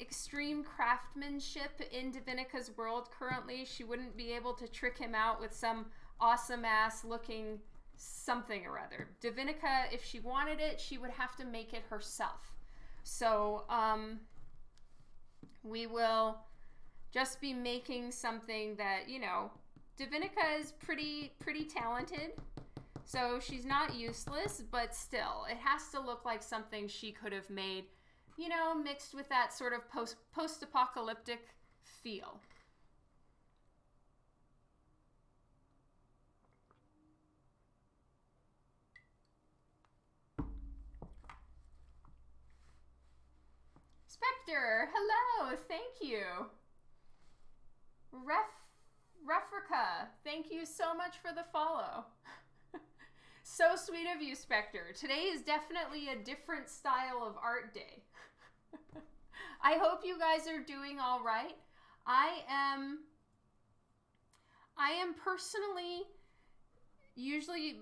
extreme craftsmanship in DiVinica's world currently. She wouldn't be able to trick him out with some awesome ass looking something or other. DiVinica, if she wanted it, she would have to make it herself. So we will just be making something that, DiVinica is pretty talented, so she's not useless, but still, it has to look like something she could have made, mixed with that sort of post-apocalyptic feel. Spectre, hello, thank you. Refrica, thank you so much for the follow. So sweet of you, Spectre. Today is definitely a different style of art day. I hope you guys are doing all right. I am personally usually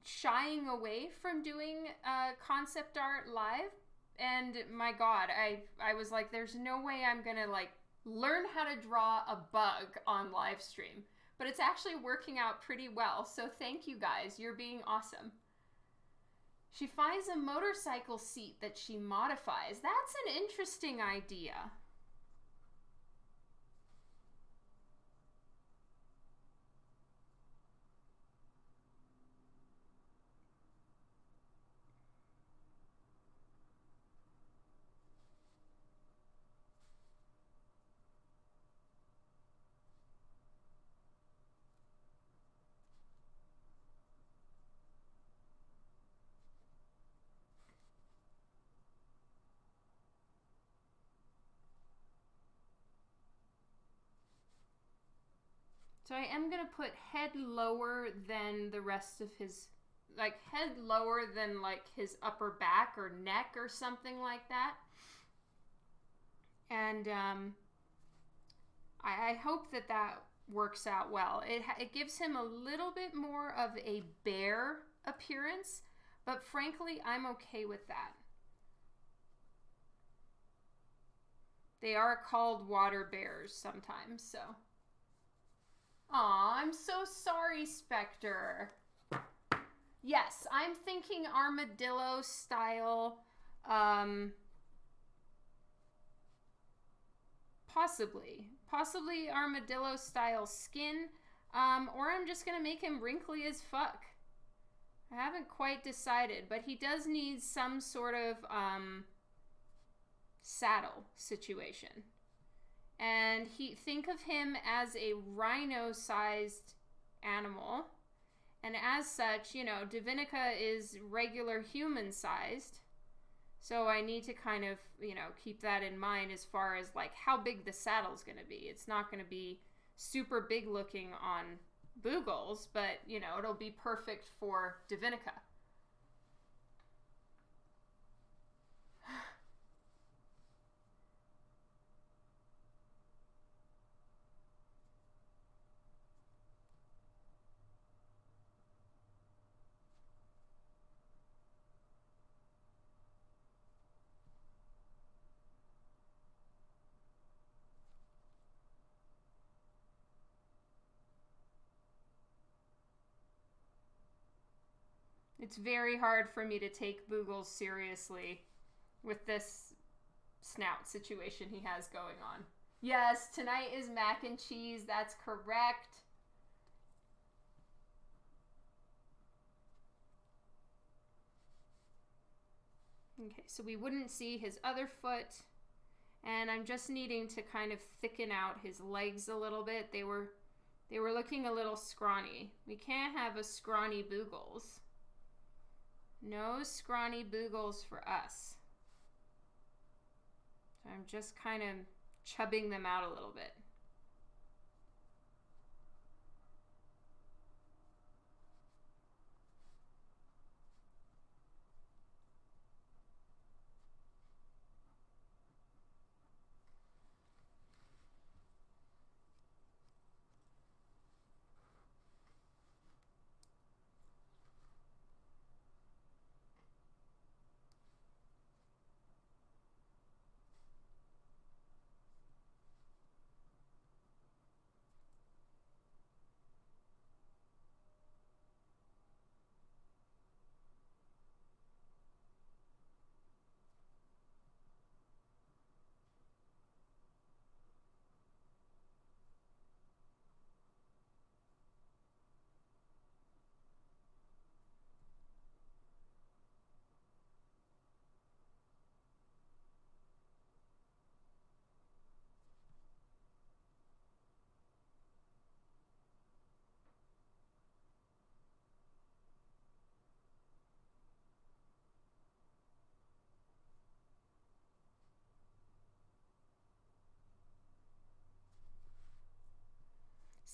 shying away from doing concept art live, and my God, I was like, there's no way I'm gonna learn how to draw a bug on live stream. but it's actually working out pretty well. So thank you guys. You're being awesome. She finds a motorcycle seat that she modifies. That's an interesting idea. So I am going to put head lower than the rest of his, like head lower than like his upper back or neck or something like that. And I hope that that works out well. It gives him a little bit more of a bear appearance, but frankly, I'm okay with that. They are called water bears sometimes, so. Aw, I'm so sorry, Spectre. Yes, I'm thinking armadillo style. Possibly armadillo style skin. Or I'm just going to make him wrinkly as fuck. I haven't quite decided, but he does need some sort of saddle situation. And think of him as a rhino-sized animal. And as such, you know, DiVinica is regular human-sized. So I need to kind of, you know, keep that in mind as far as like how big the saddle's going to be. It's not going to be super big looking on Boogles, but, you know, it'll be perfect for DiVinica. It's very hard for me to take Boogles seriously with this snout situation he has going on. Yes, tonight is mac and cheese. That's correct. Okay, so we wouldn't see his other foot. And I'm just needing to kind of thicken out his legs a little bit. They were looking a little scrawny. We can't have a scrawny Boogles. No scrawny Boogles for us. So I'm just kind of chubbing them out a little bit.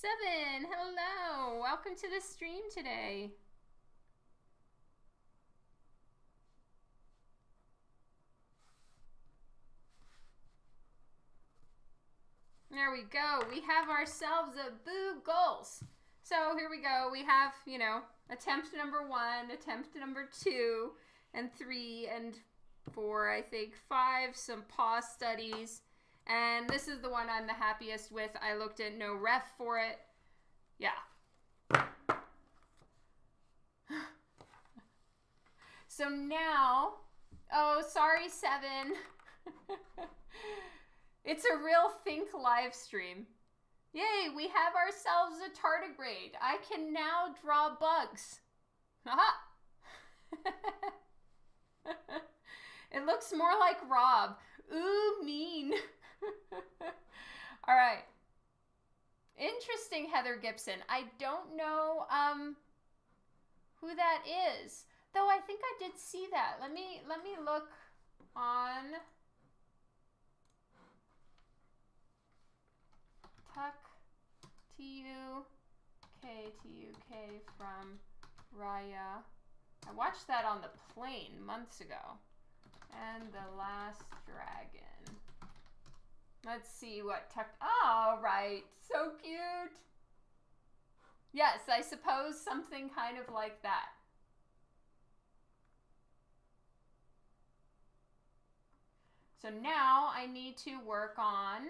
Seven, hello. Welcome to the stream today. There we go. We have ourselves a Boogles. So here we go. We have, you know, attempt number 1, attempt number 2, and 3, and 4, I think, 5, some paw studies. And this is the one I'm the happiest with. I looked at no ref for it. Yeah. So now, oh, sorry, 7. It's a real Think live stream. Yay, we have ourselves a tardigrade. I can now draw bugs. Haha. It looks more like Rob. Ooh, mean. All right. Interesting, Heather Gibson. I don't know who that is. Though I think I did see that. Let me look on Tuck T-U-K from Raya. I watched that on the plane months ago. And The Last Dragon. Let's see what Tuck. Oh, right. So cute. Yes, I suppose something kind of like that. So now I need to work on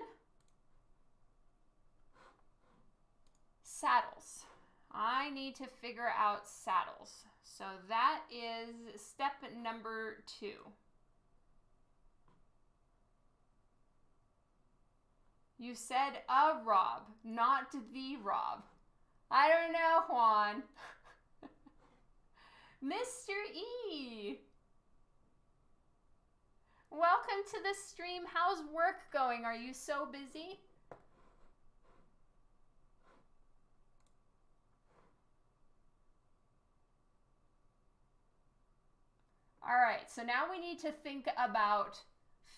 saddles. I need to figure out saddles. So that is step number 2. You said a Rob, not the Rob. I don't know, Juan. Mr. E. Welcome to the stream. How's work going? Are you so busy? All right, so now we need to think about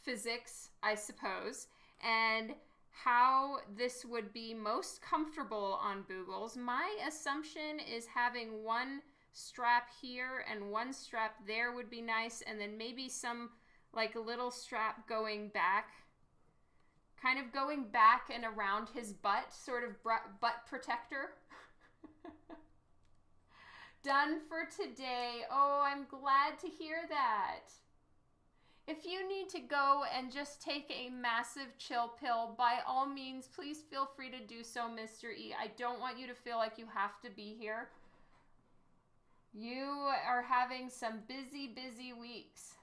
physics, I suppose, and how this would be most comfortable on Boogles. My assumption is having one strap here and one strap there would be nice, and then maybe some like a little strap going back, kind of going back and around his butt, sort of butt protector. Done for today. Oh, I'm glad to hear that. If you need to go and just take a massive chill pill, by all means, please feel free to do so, Mr. E. I don't want you to feel like you have to be here. You are having some busy, busy weeks.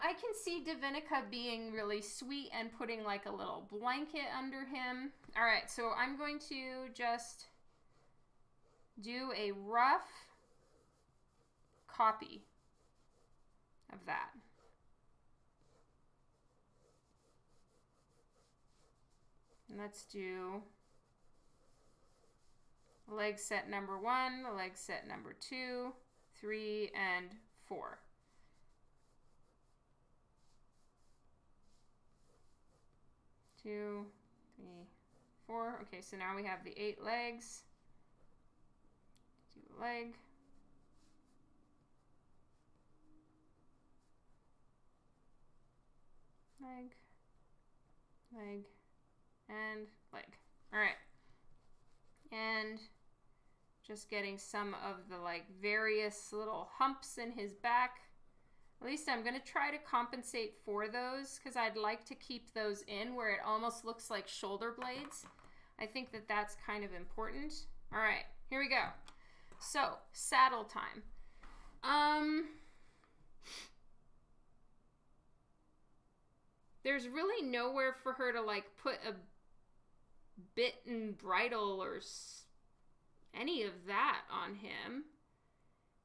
I can see DiVinica being really sweet and putting like a little blanket under him. All right, so I'm going to just do a rough copy of that. And let's do leg set number 1, leg set number 2, 3, and 4. Two, 3, 4. Okay, so now we have the 8 legs. Do leg. Leg. Leg. And leg. All right. And just getting some of the like various little humps in his back. At least I'm going to try to compensate for those because I'd like to keep those in where it almost looks like shoulder blades. I think that that's kind of important. All right, here we go. So, saddle time. There's really nowhere for her to like put a bit and bridle or any of that on him.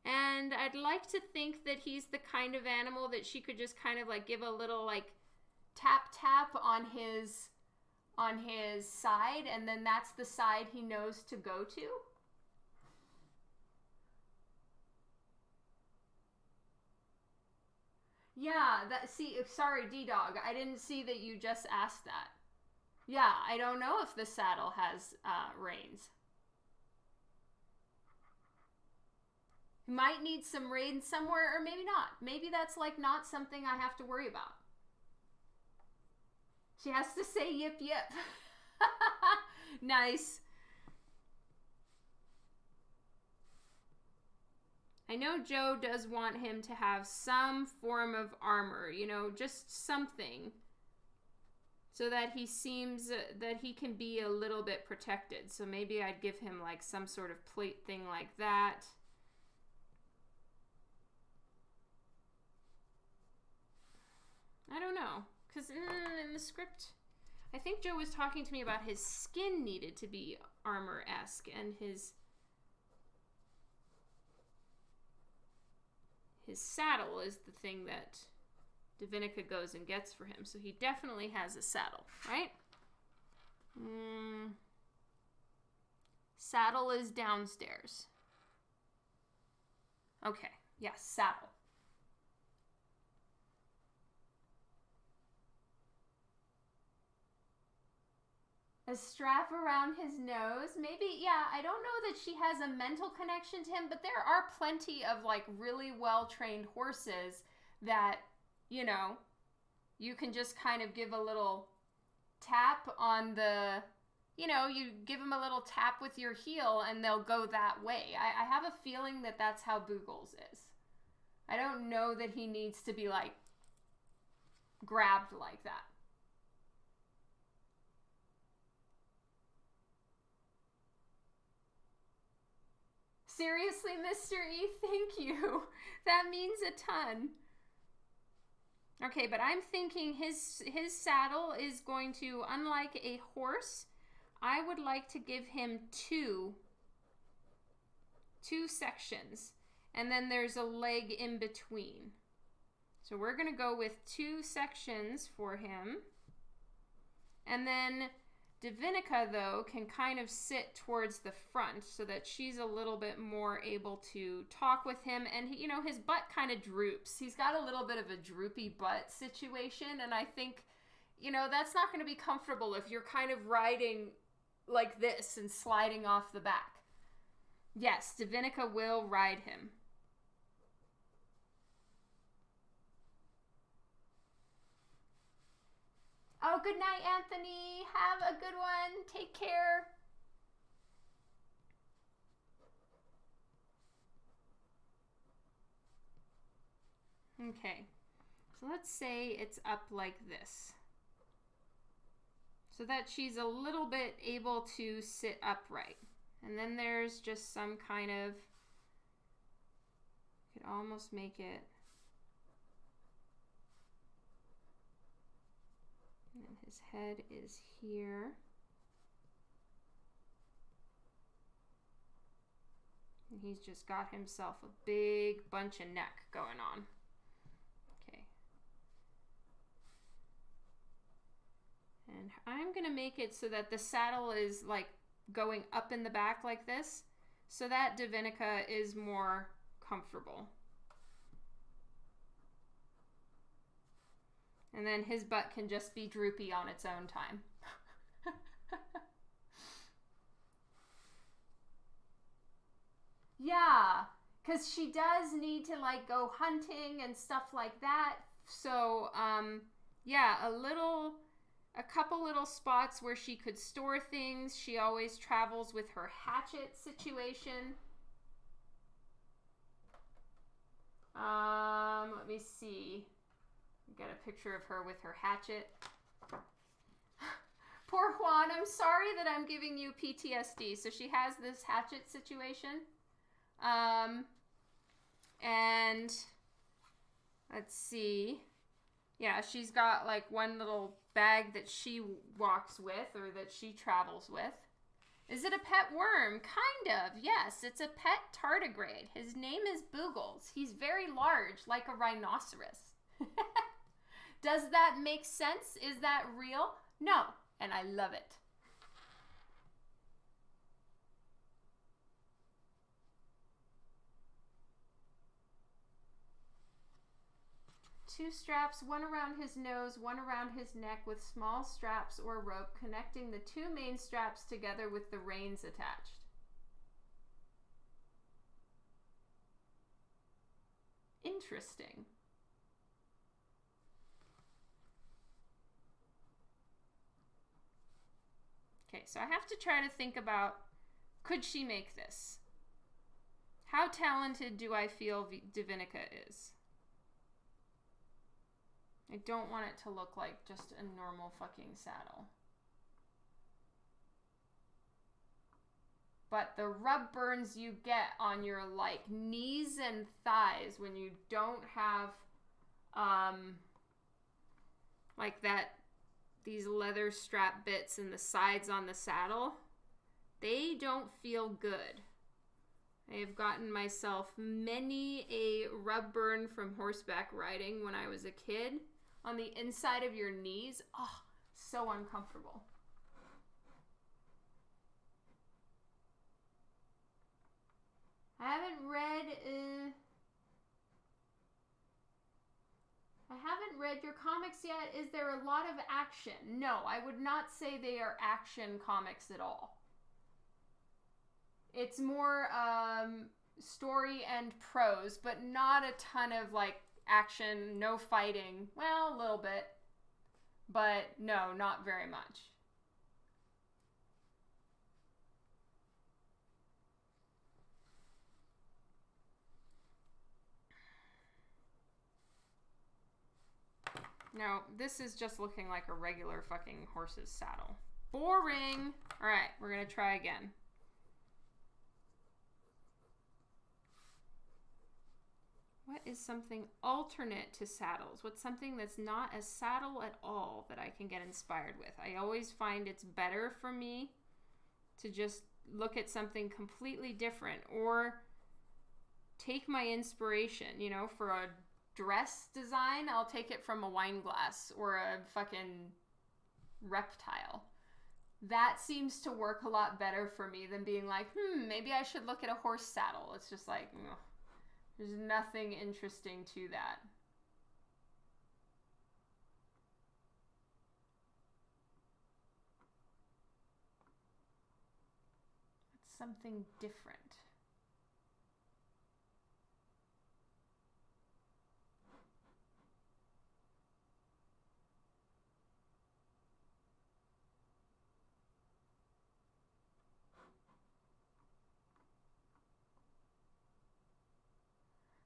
And I'd like to think that he's the kind of animal that she could just kind of like give a little like tap on his side, and then that's the side he knows to go to. Yeah, sorry, D-Dog, I didn't see that you just asked that. Yeah, I don't know if the saddle has reins. He might need some rain somewhere, or maybe not. Maybe that's like not something I have to worry about. She has to say yip yip. Nice. I know Joe does want him to have some form of armor, you know, just something, so that he seems that he can be a little bit protected. So maybe I'd give him like some sort of plate thing like that. I don't know, because in the script, I think Joe was talking to me about his skin needed to be armor-esque, and his saddle is the thing that DiVinica goes and gets for him. So he definitely has a saddle, right? Saddle is downstairs. Okay, yes, saddle. A strap around his nose. Maybe, yeah, I don't know that she has a mental connection to him, but there are plenty of like really well-trained horses that, you know, you can just kind of give a little tap on the, you know, you give them a little tap with your heel and they'll go that way. I have a feeling that that's how Boogles is. I don't know that he needs to be like grabbed like that. Seriously, Mr. E, thank you. That means a ton. Okay, but I'm thinking his saddle is going to, unlike a horse, I would like to give him two sections, and then there's a leg in between. So we're going to go with 2 sections for him. And then DiVinica, though, can kind of sit towards the front so that she's a little bit more able to talk with him. And, you know, his butt kind of droops. He's got a little bit of a droopy butt situation. And I think, you know, that's not going to be comfortable if you're kind of riding like this and sliding off the back. Yes, DiVinica will ride him. Oh, good night, Anthony. Have a good one. Take care. Okay, so let's say it's up like this, so that she's a little bit able to sit upright. And then there's just some kind of, you could almost make it, and his head is here. And he's just got himself a big bunch of neck going on. Okay. And I'm gonna make it so that the saddle is like going up in the back like this, so that DiVinica is more comfortable. And then his butt can just be droopy on its own time. Yeah, because she does need to like go hunting and stuff like that. So, yeah, a couple little spots where she could store things. She always travels with her hatchet situation. Let me see. Got a picture of her with her hatchet. Poor Juan, I'm sorry that I'm giving you PTSD. So she has this hatchet situation. And let's see. Yeah, she's got like one little bag that she walks with or that she travels with. Is it a pet worm? Kind of, yes. It's a pet tardigrade. His name is Boogles. He's very large, like a rhinoceros. Does that make sense? Is that real? No, and I love it. Two straps, one around his nose, one around his neck, with small straps or rope connecting the 2 main straps together with the reins attached. Interesting. Okay, so I have to try to think about, could she make this? How talented do I feel DiVinica is? I don't want it to look like just a normal fucking saddle. But the rub burns you get on your like knees and thighs when you don't have like that, these leather strap bits in the sides on the saddle, they don't feel good. I have gotten myself many a rub burn from horseback riding when I was a kid on the inside of your knees. Oh, so uncomfortable. I haven't read your comics yet. Is there a lot of action? No, I would not say they are action comics at all. It's more story and prose, but not a ton of like action, no fighting. Well, a little bit, but no, not very much. No, this is just looking like a regular fucking horse's saddle. Boring. All right, we're gonna try again. What is something alternate to saddles? What's something that's not a saddle at all that I can get inspired with? I always find it's better for me to just look at something completely different or take my inspiration, you know, for a dress design, I'll take it from a wine glass or a fucking reptile. That seems to work a lot better for me than being like, maybe I should look at a horse saddle. It's just like, ugh, there's nothing interesting to that. It's something different.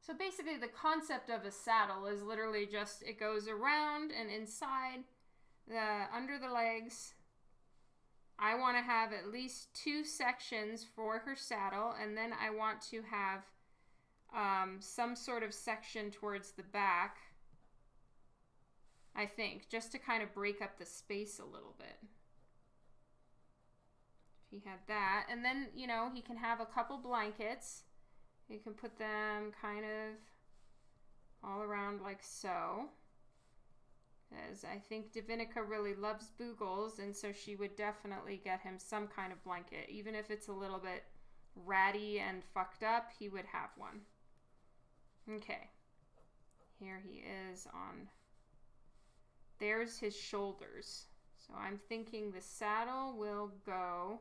So basically the concept of a saddle is literally just, it goes around and inside, under the legs. I want to have at least 2 sections for her saddle, and then I want to have some sort of section towards the back, I think, just to kind of break up the space a little bit. If he had that, and then, you know, he can have a couple blankets. You can put them kind of all around like so. Because I think DiVinica really loves Boogles, and so she would definitely get him some kind of blanket. Even if it's a little bit ratty and fucked up, he would have one. Okay. Here he is on... There's his shoulders. So I'm thinking the saddle will go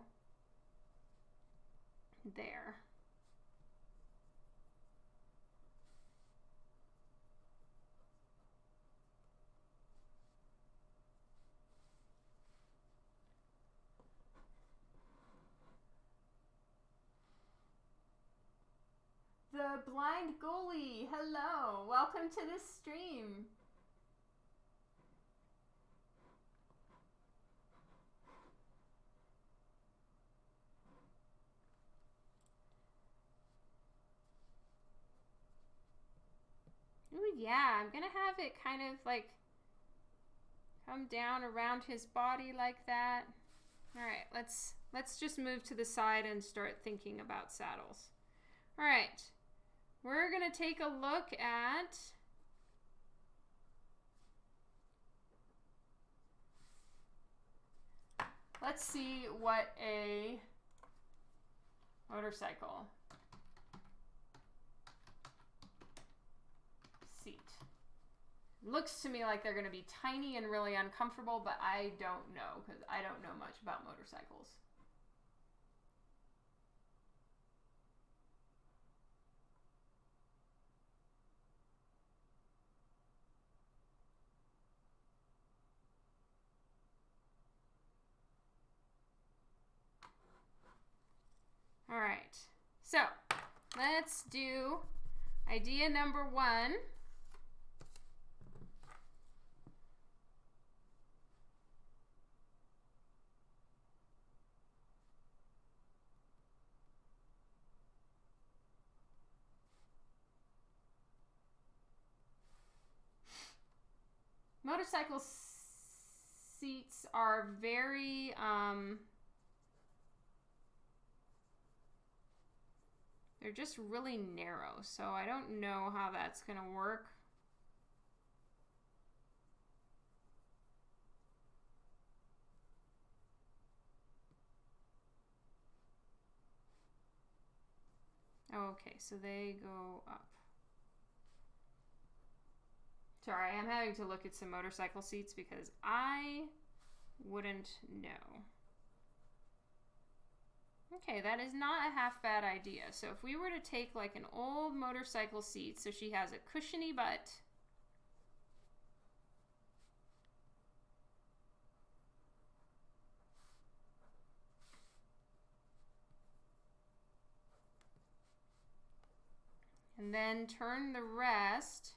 there. The blind goalie, hello, welcome to the stream. Ooh, yeah, I'm gonna have it kind of like come down around his body like that. All right, let's just move to the side and start thinking about saddles. All right. We're going to take a look at let's see what a motorcycle seat looks to me like. They're going to be tiny and really uncomfortable, but I don't know because I don't know much about motorcycles. So let's do idea number 1. Motorcycle seats are very, they're just really narrow, so I don't know how that's going to work. Okay, so they go up. Sorry, I'm having to look at some motorcycle seats because I wouldn't know. Okay, that is not a half bad idea. So if we were to take like an old motorcycle seat, so she has a cushiony butt. And then turn the rest.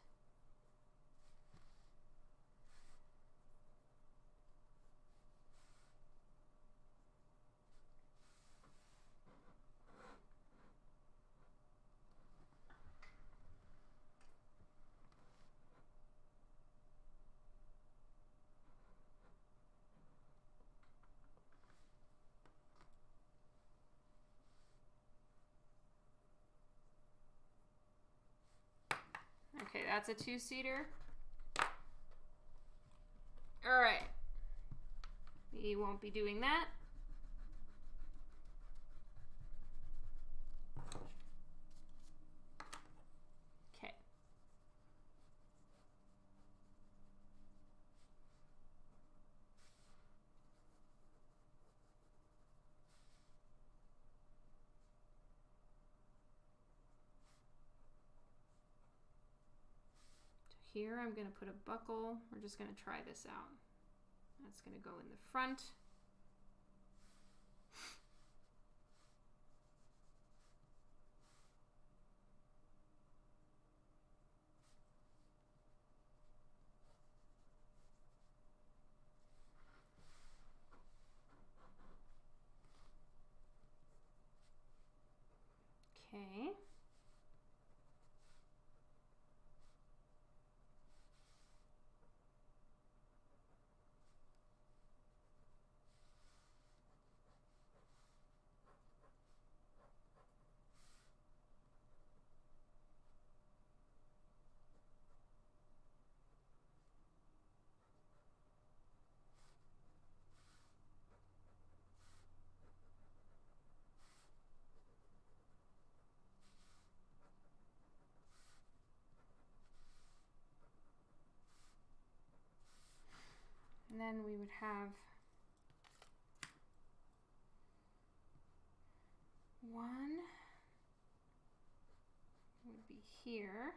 Okay, that's a 2-seater. All right. We won't be doing that. Okay. Here I'm going to put a buckle. We're just going to try this out. That's going to go in the front. Okay. And then we would have one would be here.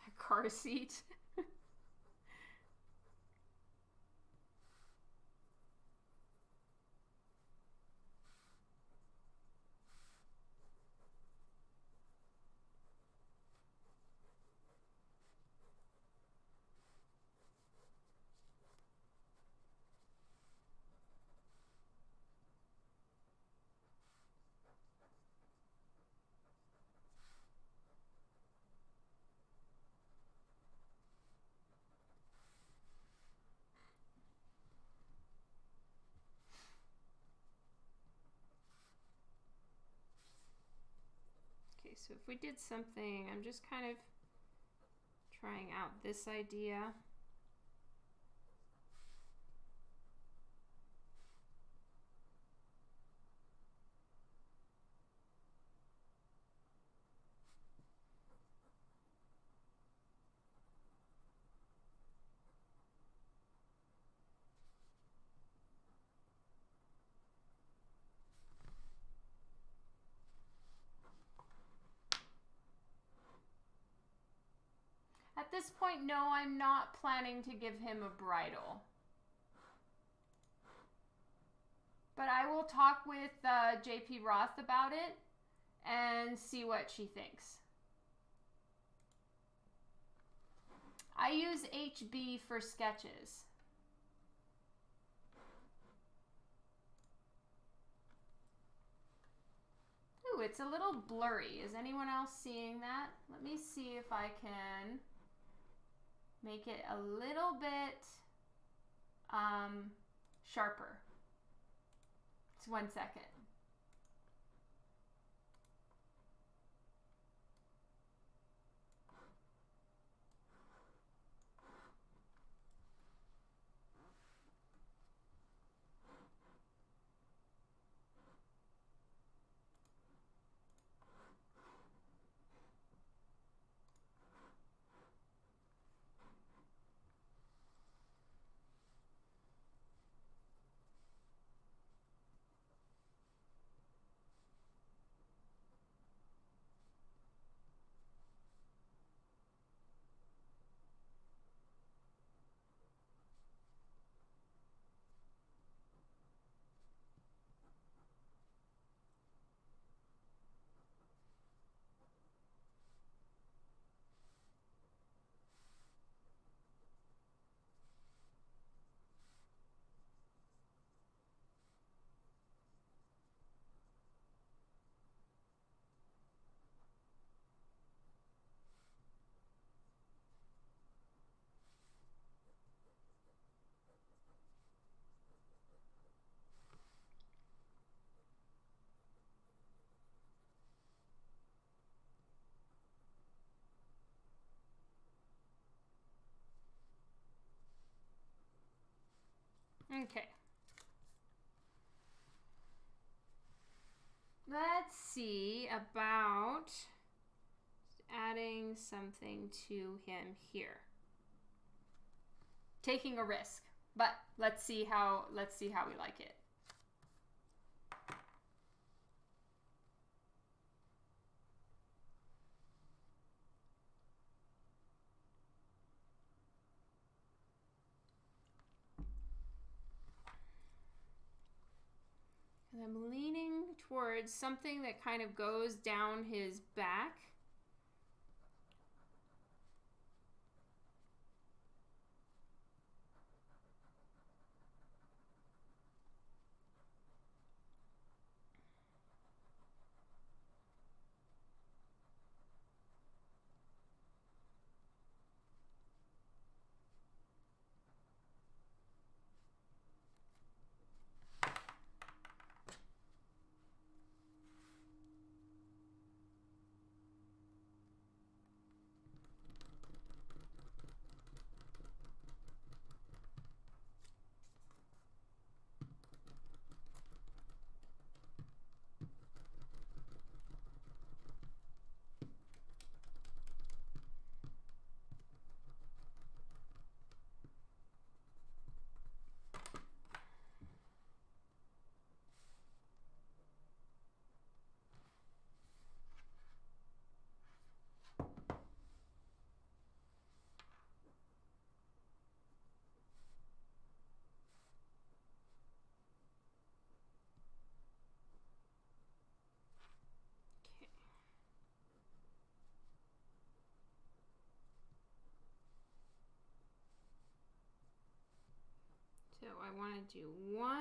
A car seat. Okay, so if we did something, I'm just kind of trying out this idea. this point, no, I'm not planning to give him a bridle. But I will talk with JP Roth about it and see what she thinks. I use HB for sketches. Ooh, it's a little blurry. Is anyone else seeing that? Let me see if I can make it a little bit sharper. Just 1 second. Okay. Let's see about adding something to him here. Taking a risk, but let's see how we like it. I'm leaning towards something that kind of goes down his back. So I want to do one.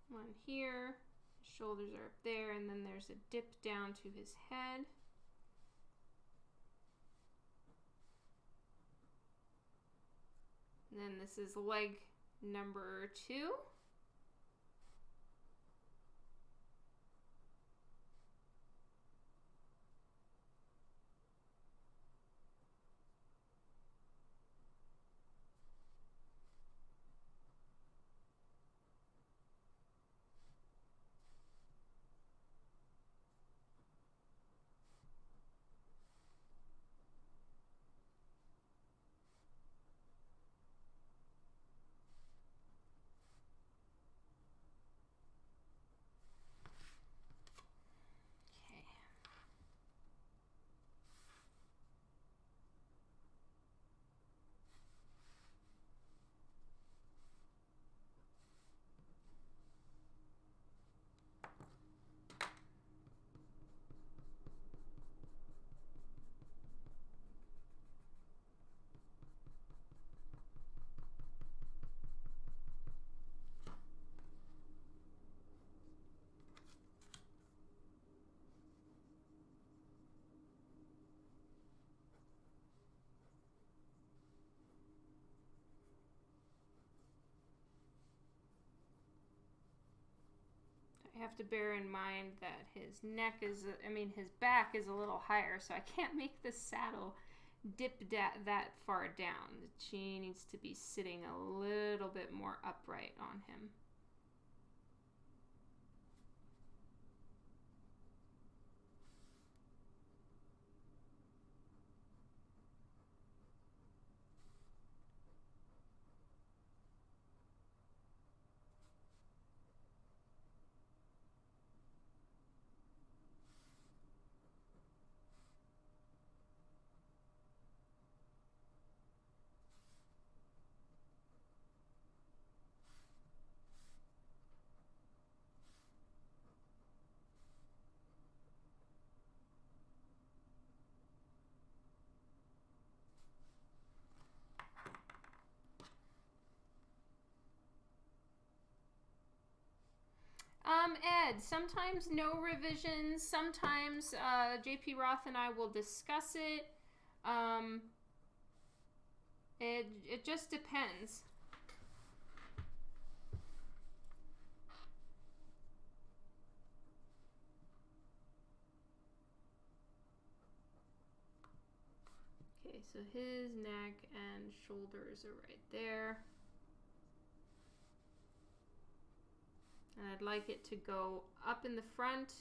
One here, his shoulders are up there, and then there's a dip down to his head. And then this is leg number 2. I have to bear in mind that his neck is, his back is a little higher, so I can't make the saddle dip that far down. She needs to be sitting a little bit more upright on him. Ed, sometimes no revisions, sometimes JP Roth and I will discuss it. It just depends. Okay, so his neck and shoulders are right there. And I'd like it to go up in the front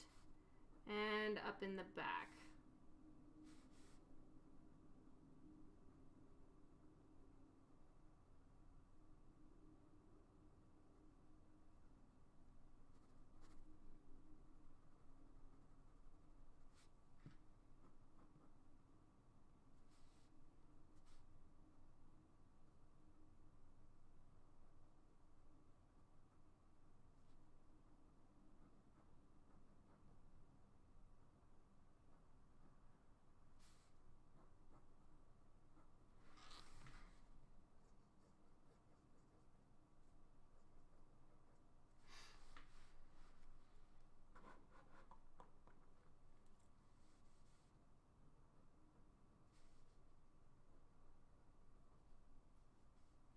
and up in the back.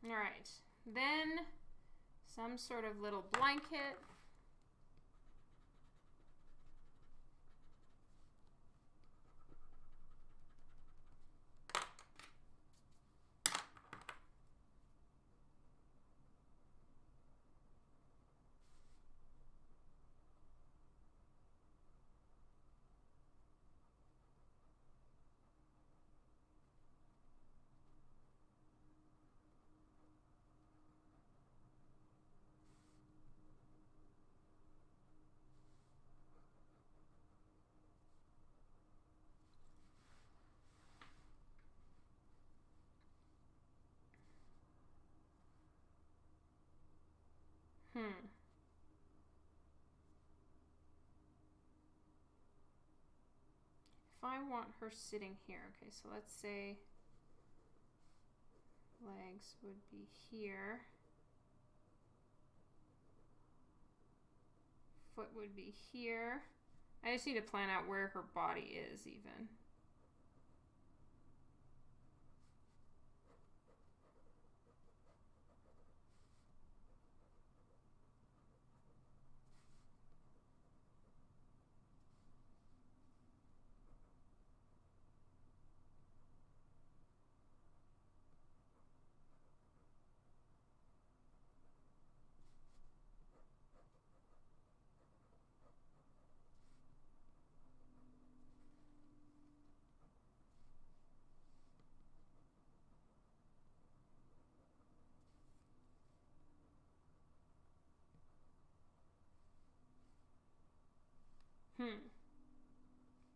All right, then some sort of little blanket. If I want her sitting here, okay, so let's say legs would be here. Foot would be here. I just need to plan out where her body is even.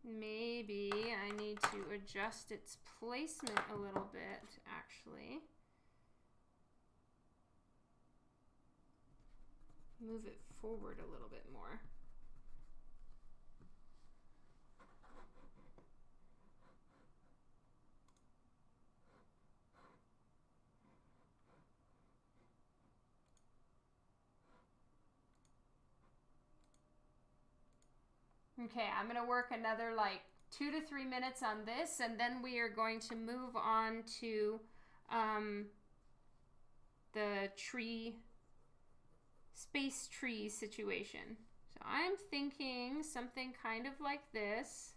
Maybe I need to adjust its placement a little bit, actually. Move it forward a little bit more. Okay, I'm going to work another like 2 to 3 minutes on this, and then we are going to move on to the tree, space tree situation. So I'm thinking something kind of like this.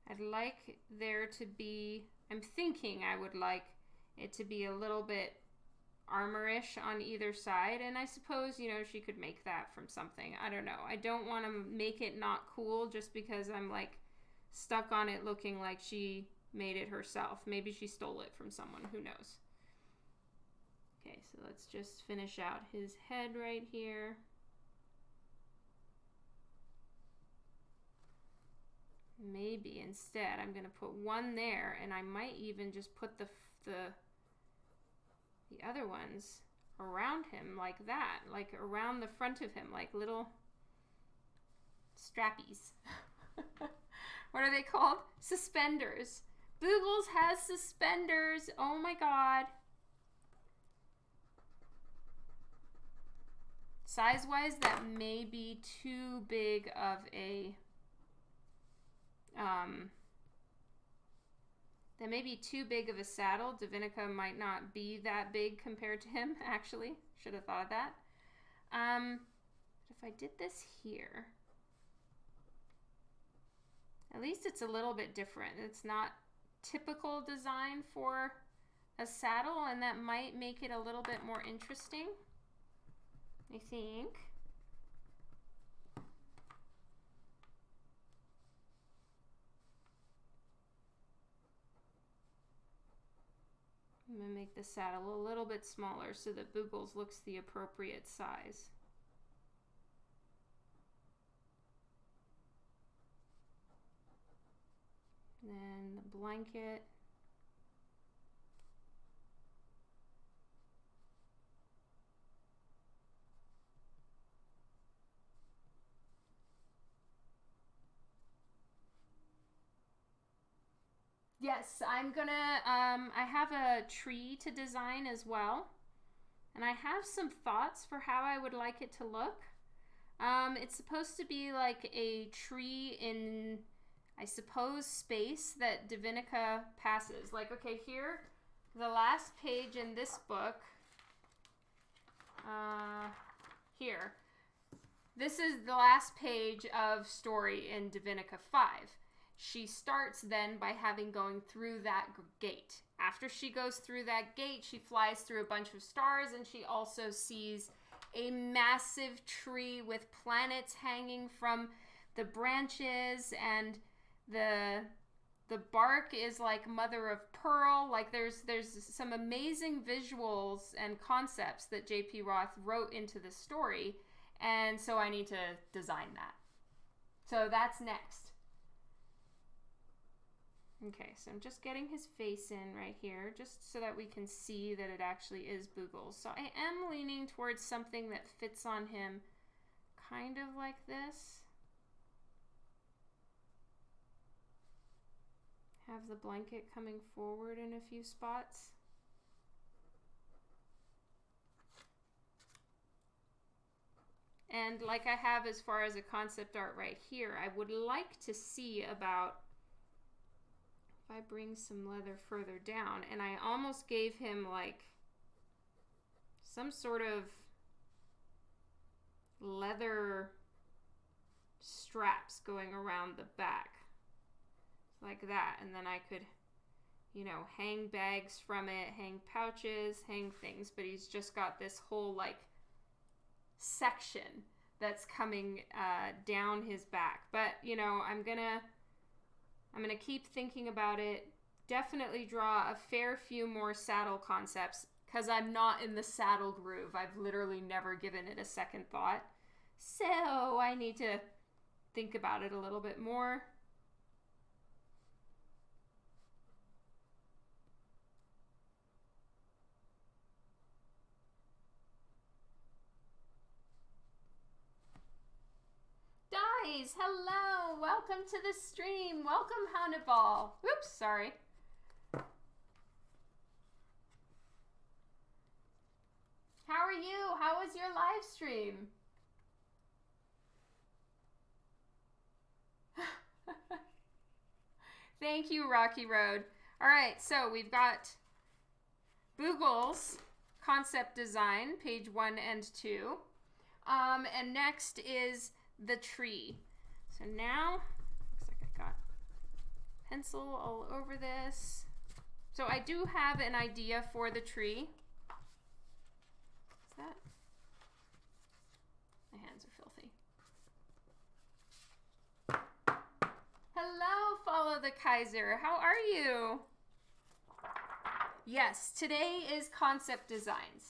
I'd like there to be, I'm thinking I would like it to be a little bit armorish on either side, and I suppose, you know, she could make that from something. I don't know. I don't want to make it not cool just because I'm like stuck on it looking like she made it herself. Maybe she stole it from someone, who knows. Okay, so let's just finish out his head right here. Maybe instead I'm going to put one there, and I might even just put the other ones around him like that, like around the front of him, like little strappies. What are they called? Suspenders. Boogles has suspenders. Oh my god. Size-wise, that may be too big of a that may be too big of a saddle. DiVinica might not be that big compared to him, actually. Should have thought of that. If I did this here, at least it's a little bit different. It's not typical design for a saddle, and that might make it a little bit more interesting, I think. I'm going to make the saddle a little bit smaller so that Boogles looks the appropriate size. And then the blanket. Yes, I'm gonna, I have a tree to design as well. And I have some thoughts for how I would like it to look. It's supposed to be like a tree in, I suppose, space that DiVinica passes. Like, okay, here, the last page in this book, here. This is the last page of story in DiVinica 5. She starts then by having going through that gate. After she goes through that gate, she flies through a bunch of stars, and she also sees a massive tree with planets hanging from the branches, and the bark is like mother of pearl. Like there's some amazing visuals and concepts that JP Roth wrote into the story, and so I need to design that. So that's next. Okay, so I'm just getting his face in right here, just so that we can see that it actually is Boogles. So I am leaning towards something that fits on him kind of like this. Have the blanket coming forward in a few spots. And like I have as far as a concept art right here, I would like to see about, if I bring some leather further down, and I almost gave him like some sort of leather straps going around the back, like that, and then I could, you know, hang bags from it, hang pouches, hang things, but he's just got this whole like section that's coming down his back. But, you know, I'm gonna keep thinking about it. Definitely draw a fair few more saddle concepts, because I'm not in the saddle groove. I've literally never given it a second thought. So I need to think about it a little bit more. Dies, hello, welcome to the stream. Welcome, Hannibal. Oops, sorry. How are you? How was your live stream? Thank you, Rocky Road. All right, so we've got Boogles concept design, page 1 and 2. And next is the tree. So now, looks like I got pencil all over this. So I do have an idea for the tree. Is that? My hands are filthy. Hello, Follow the Kaiser. How are you? Yes, today is concept designs.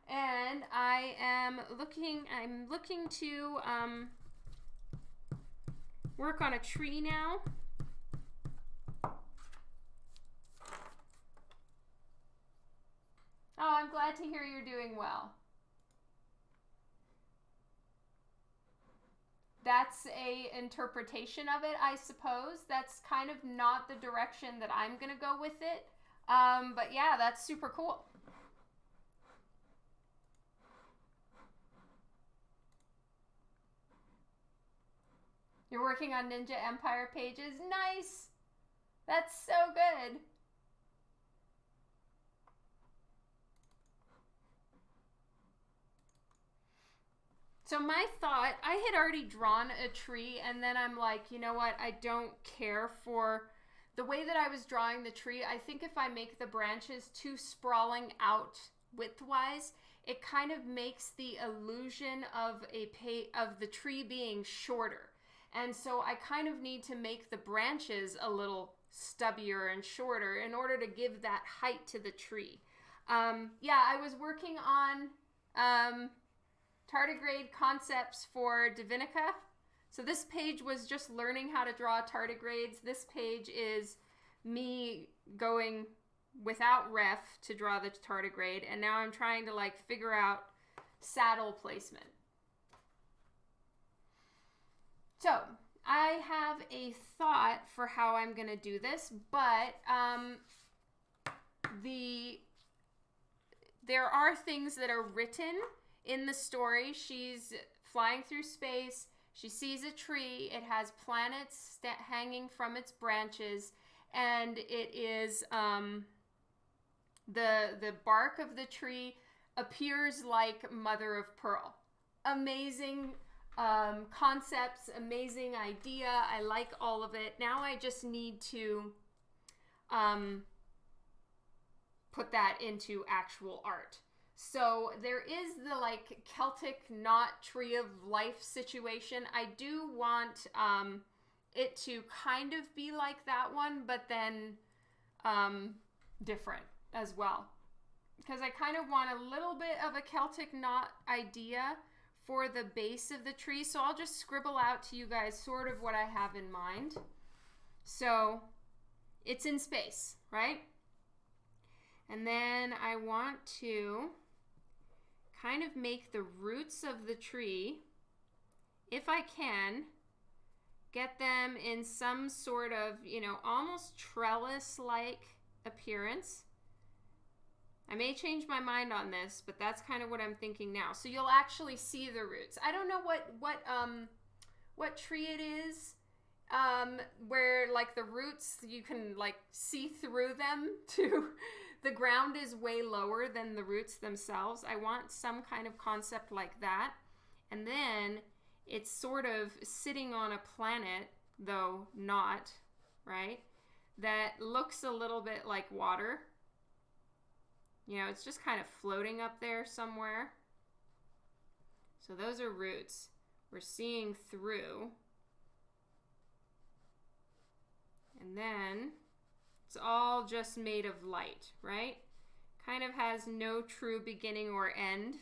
And I'm looking to work on a tree now. Oh, I'm glad to hear you're doing well. That's a interpretation of it, I suppose. That's kind of not the direction that I'm going to go with it. But yeah, that's super cool. You're working on Ninja Empire pages? Nice! That's so good. So my thought, I had already drawn a tree, and then I'm like, you know what, I don't care for the way that I was drawing the tree. I think if I make the branches too sprawling out widthwise, it kind of makes the illusion of the tree being shorter. And so I kind of need to make the branches a little stubbier and shorter in order to give that height to the tree. Yeah, I was working on tardigrade concepts for DiVinica. So this page was just learning how to draw tardigrades. This page is me going without ref to draw the tardigrade, and now I'm trying to like figure out saddle placement. So I have a thought for how I'm going to do this, but there are things that are written in the story. She's flying through space. She sees a tree. It has planets hanging from its branches, and it is the bark of the tree appears like mother of pearl. Amazing concepts, amazing idea. I like all of it. Now I just need to put that into actual art. So there is the like Celtic knot tree of life situation. I do want it to kind of be like that one, but then different as well. Because I kind of want a little bit of a Celtic knot idea for the base of the tree. So I'll just scribble out to you guys sort of what I have in mind. So it's in space, right? And then I want to kind of make the roots of the tree, if I can, get them in some sort of, you know, almost trellis-like appearance. I may change my mind on this, but that's kind of what I'm thinking now. So you'll actually see the roots. I don't know what tree it is, where like the roots, you can like see through them to the ground is way lower than the roots themselves. I want some kind of concept like that. And then it's sort of sitting on a planet, though not, right? That looks a little bit like water. You know, it's just kind of floating up there somewhere. So those are roots. We're seeing through. And then it's all just made of light, right? Kind of has no true beginning or end.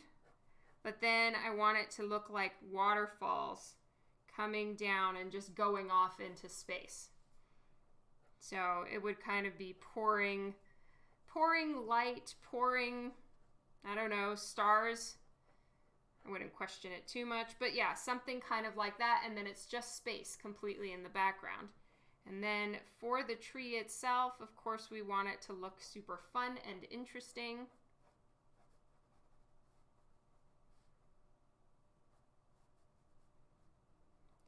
But then I want it to look like waterfalls coming down and just going off into space. So it would kind of be pouring light, pouring, I don't know, stars. I wouldn't question it too much, but yeah, something kind of like that. And then it's just space completely in the background. And then for the tree itself, of course, we want it to look super fun and interesting.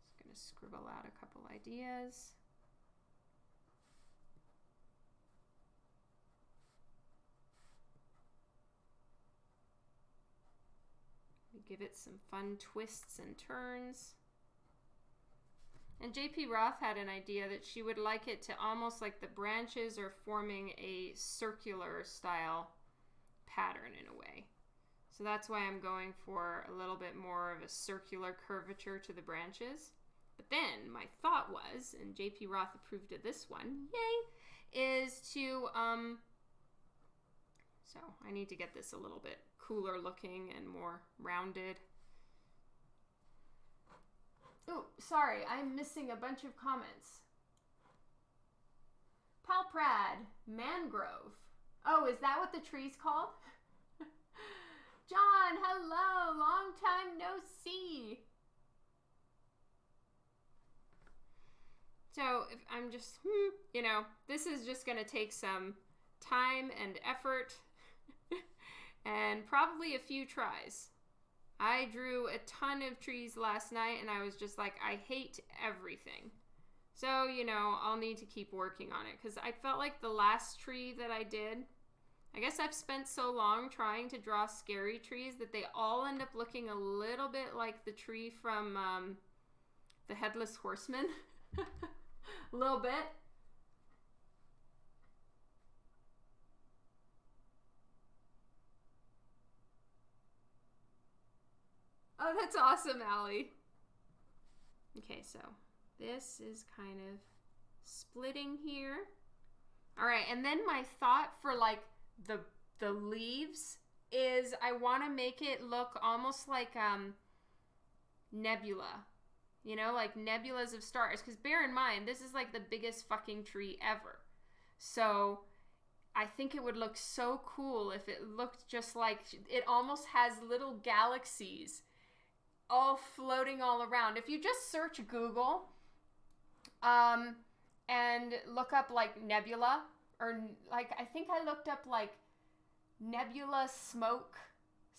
Just going to scribble out a couple ideas. give it some fun twists and turns. And JP Roth had an idea that she would like it to almost like the branches are forming a circular style pattern in a way. So that's why I'm going for a little bit more of a circular curvature to the branches. But then my thought was, and JP Roth approved of this one, yay, is to, so I need to get this a little bit cooler looking and more rounded. Oh, sorry, I'm missing a bunch of comments. Palprad, mangrove. Oh, is that what the tree's called? John, hello, long time no see. So if I'm just, you know, this is just going to take some time and effort and probably a few tries. I drew a ton of trees last night and I was just like, I hate everything. So, you know, I'll need to keep working on it because I felt like the last tree that I did, I guess I've spent so long trying to draw scary trees that they all end up looking a little bit like the tree from the Headless Horseman. A little bit. Oh, that's awesome, Allie. Okay, so this is kind of splitting here. All right, and then my thought for like the leaves is I want to make it look almost like nebula. You know, like nebulas of stars. Because bear in mind, this is like the biggest fucking tree ever. So I think it would look so cool if it looked just like, it almost has little galaxies all floating all around. If you just search Google and look up like nebula, or like, I think I looked up like nebula smoke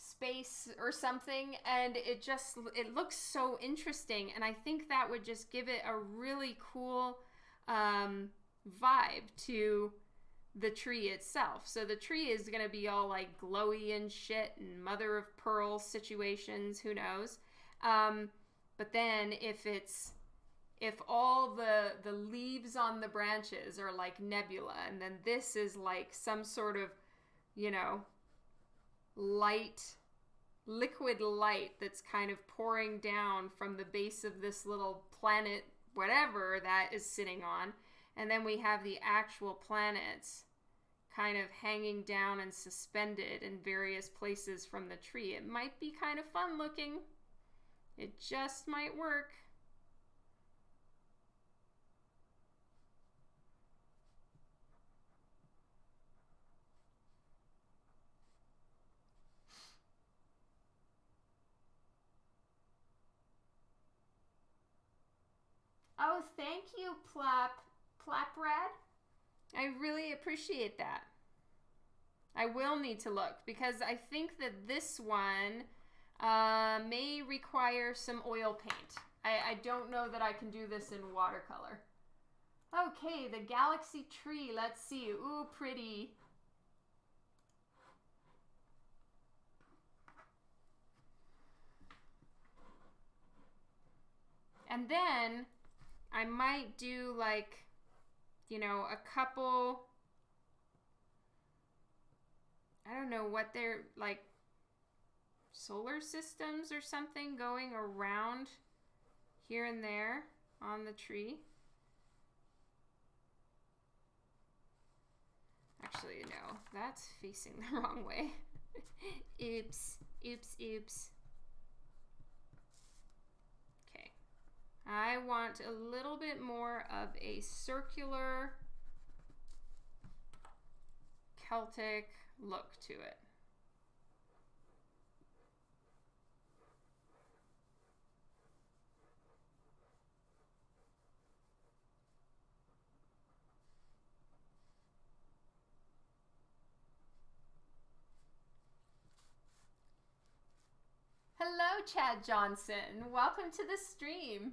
space or something, and it looks so interesting, and I think that would just give it a really cool vibe to the tree itself. So the tree is going to be all like glowy and shit and mother of pearl situations, who knows. But then if all the leaves on the branches are like nebula, and then this is like some sort of, you know, liquid light that's kind of pouring down from the base of this little planet, whatever that is sitting on. And then we have the actual planets kind of hanging down and suspended in various places from the tree. It might be kind of fun looking. It just might work. Oh, thank you, Plaprad. I really appreciate that. I will need to look because I think that this one may require some oil paint. I don't know that I can do this in watercolor. Okay, the galaxy tree. Let's see. Ooh, pretty. And then I might do like, you know, a couple, I don't know what they're like, solar systems or something going around here and there on the tree. Actually, no, that's facing the wrong way. Oops, oops, oops. Okay. I want a little bit more of a circular Celtic look to it. Hello, Chad Johnson. Welcome to the stream.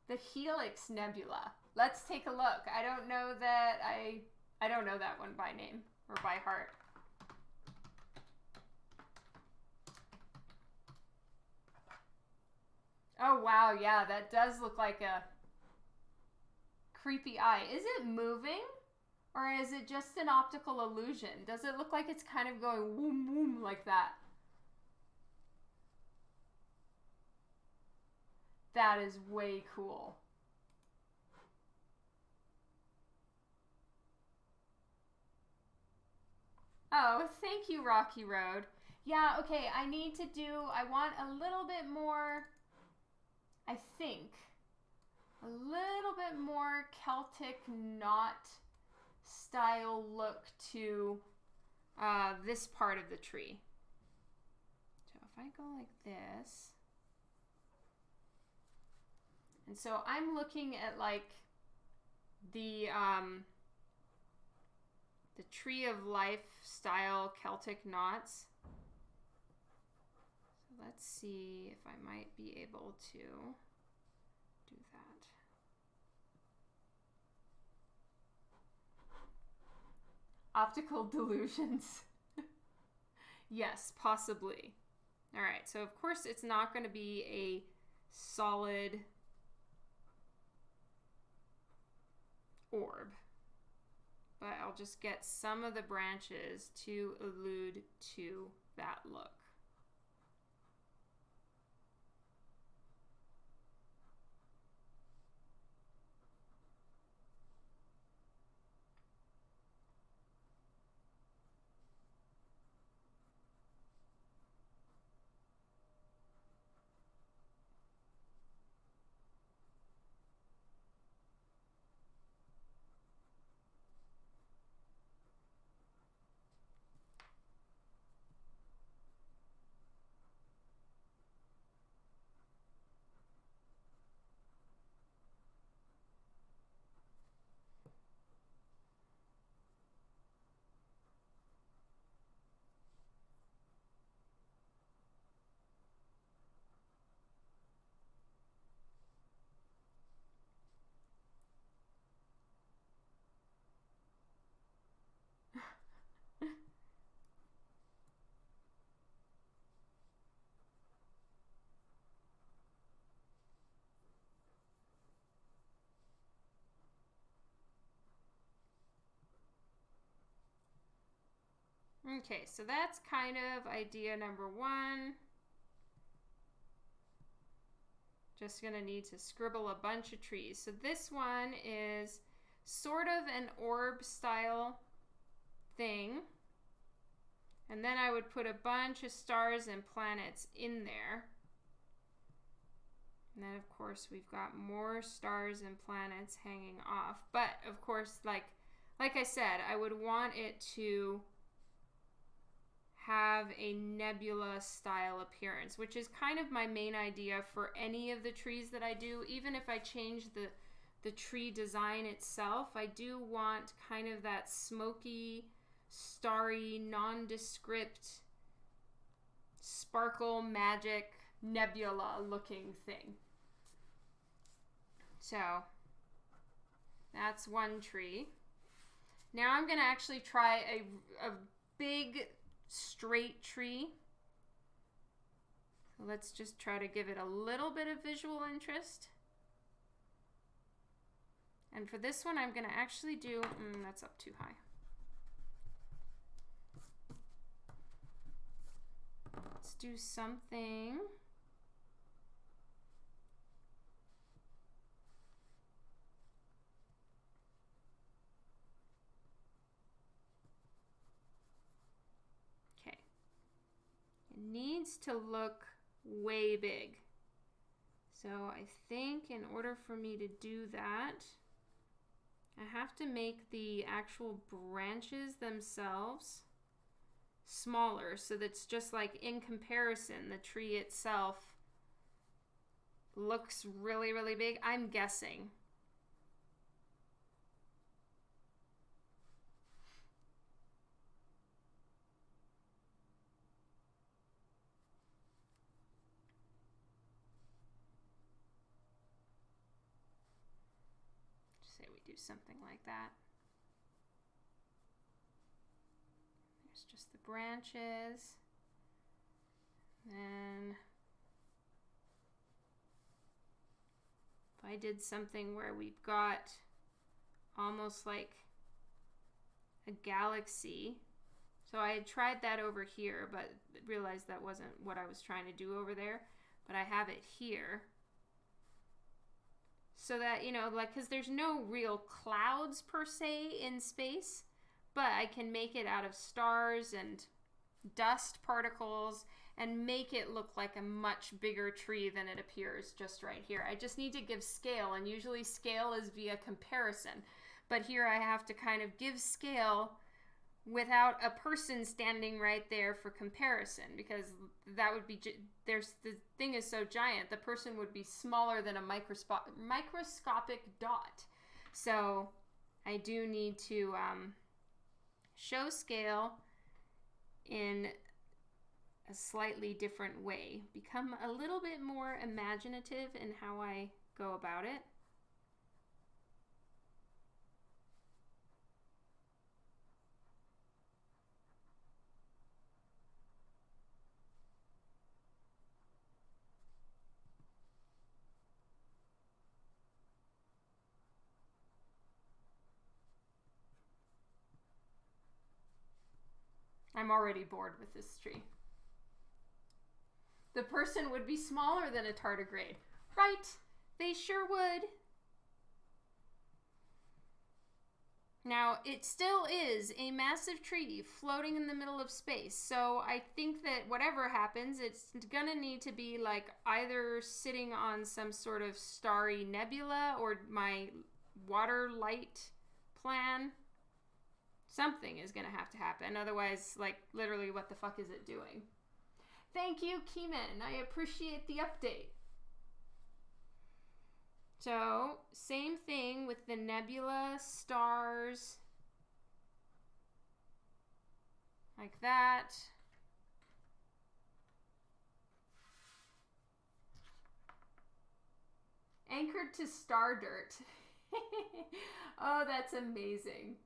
The Helix Nebula. Let's take a look. I don't know that I don't know that one by name or by heart. Oh, wow. Yeah, that does look like a creepy eye. Is it moving? Or is it just an optical illusion? Does it look like it's kind of going woom woom like that? That is way cool. Oh, thank you, Rocky Road. Yeah, okay, I want a little bit more, I think, a little bit more Celtic knot style look to this part of the tree. So if I go like this, and so I'm looking at like the Tree of Life style Celtic knots. So let's see if I might be able to do that. Optical delusions. Yes, possibly. All right, so of course it's not going to be a solid orb, but I'll just get some of the branches to allude to that look. Okay, so that's kind of idea number one. Just gonna need to scribble a bunch of trees. So this one is sort of an orb style thing. And then I would put a bunch of stars and planets in there. And then of course we've got more stars and planets hanging off. But of course, like I said, I would want it to have a nebula style appearance, which is kind of my main idea for any of the trees that I do. Even if I change the tree design itself, I do want kind of that smoky, starry, nondescript, sparkle, magic, nebula looking thing. So that's one tree. Now I'm going to actually try a big straight tree. So let's just try to give it a little bit of visual interest. And for this one, I'm going to actually do, that's up too high. Let's do something. Needs to look way big. So I think in order for me to do that, I have to make the actual branches themselves smaller, so that's just like in comparison, the tree itself looks really, really big. I'm guessing. Do something like that. There's just the branches. Then I did something where we've got almost like a galaxy. So I had tried that over here, but realized that wasn't what I was trying to do over there. But I have it here. So that, you know, like, because there's no real clouds per se in space, but I can make it out of stars and dust particles and make it look like a much bigger tree than it appears just right here. I just need to give scale, and usually scale is via comparison. But here I have to kind of give scale without a person standing right there for comparison, because that would be, the thing is so giant, the person would be smaller than a microscopic dot. So I do need to show scale in a slightly different way, become a little bit more imaginative in how I go about it. I'm already bored with this tree. The person would be smaller than a tardigrade. Right, they sure would. Now, it still is a massive tree floating in the middle of space, so I think that whatever happens, it's gonna need to be like either sitting on some sort of starry nebula or my water light plan. Something is gonna have to happen, otherwise, like, literally, what the fuck is it doing? Thank you, Keeman. I appreciate the update. So, same thing with the nebula, stars, like that. Anchored to star dirt. Oh, that's amazing.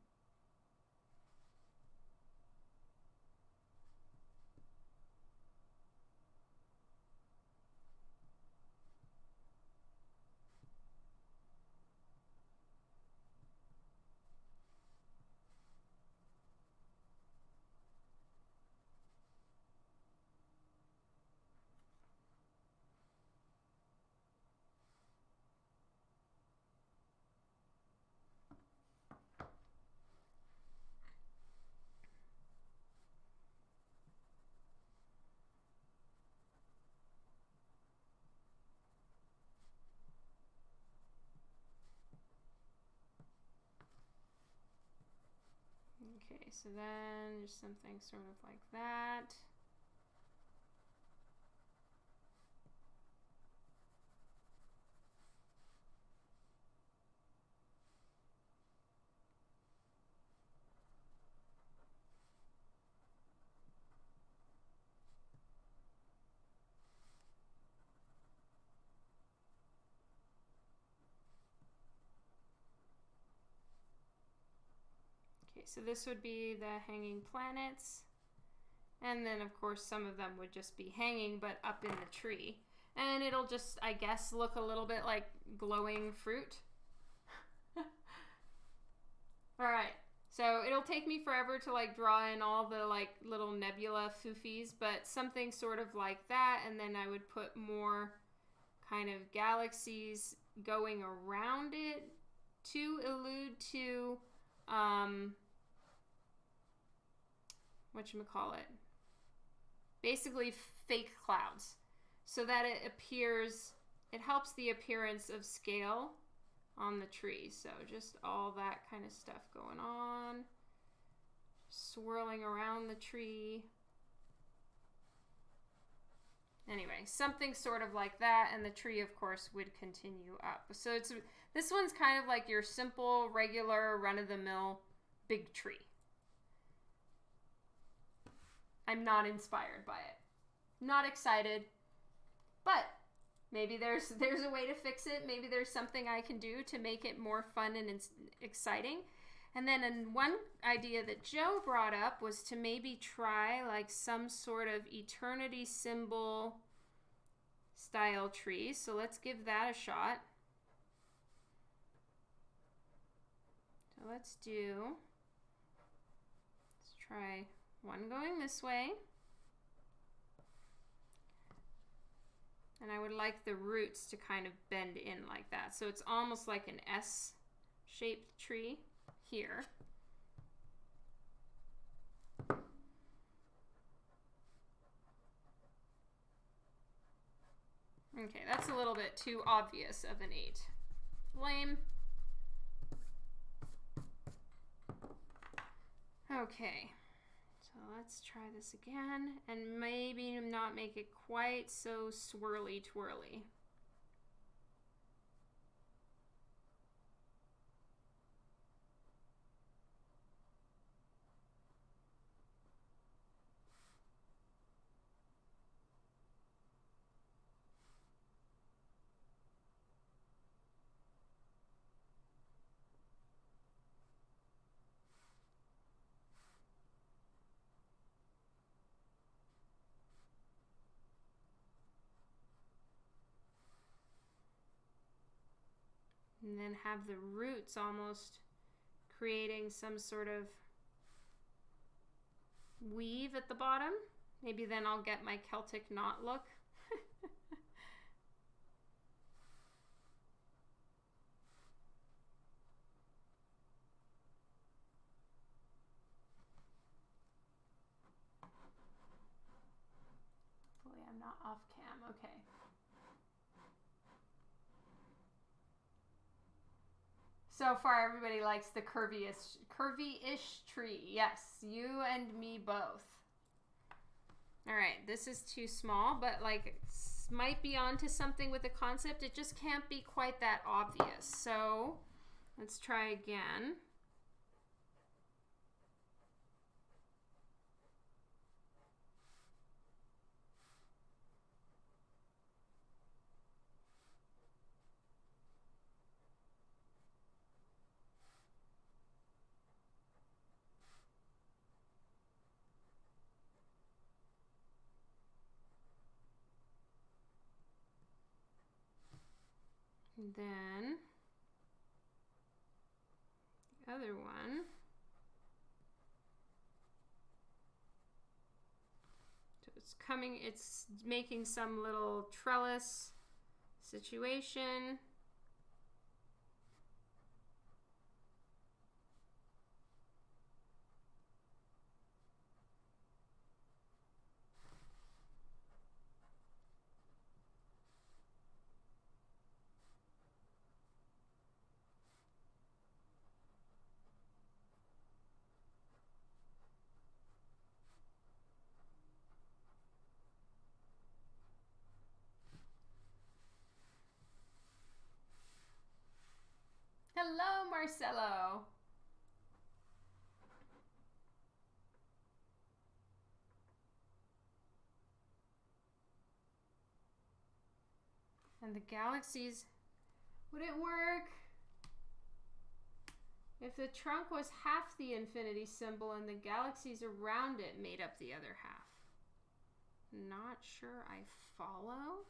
Okay, so then there's something sort of like that. Okay, so this would be the hanging planets. And then, of course, some of them would just be hanging, but up in the tree. And it'll just, I guess, look a little bit like glowing fruit. Alright, so it'll take me forever to, like, draw in all the, like, little nebula foofies, but something sort of like that. And then I would put more kind of galaxies going around it to allude to whatchamacallit, basically fake clouds, so that it appears, it helps the appearance of scale on the tree. So just all that kind of stuff going on, swirling around the tree. Anyway, something sort of like that, and the tree, of course, would continue up. So it's, this one's kind of like your simple, regular, run-of-the-mill big tree. I'm not inspired by it. Not excited. But maybe there's a way to fix it. Maybe there's something I can do to make it more fun and exciting. And then one idea that Joe brought up was to maybe try like some sort of eternity symbol style tree. So let's give that a shot. let's try one going this way. And I would like the roots to kind of bend in like that. So it's almost like an S-shaped tree here. Okay, that's a little bit too obvious of an 8. Lame. Okay, so let's try this again, and maybe not make it quite so swirly twirly. And then have the roots almost creating some sort of weave at the bottom. Maybe then I'll get my Celtic knot look. Hopefully I'm not off cam. Okay. So far, everybody likes the curvy-ish tree. Yes, you and me both. All right, this is too small, but like might be onto something with the concept. It just can't be quite that obvious. So let's try again. And then the other one. So it's making some little trellis situation. Hello, Marcelo. And the galaxies, would it work if the trunk was half the infinity symbol and the galaxies around it made up the other half? Not sure I follow.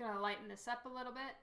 Gonna lighten this up a little bit.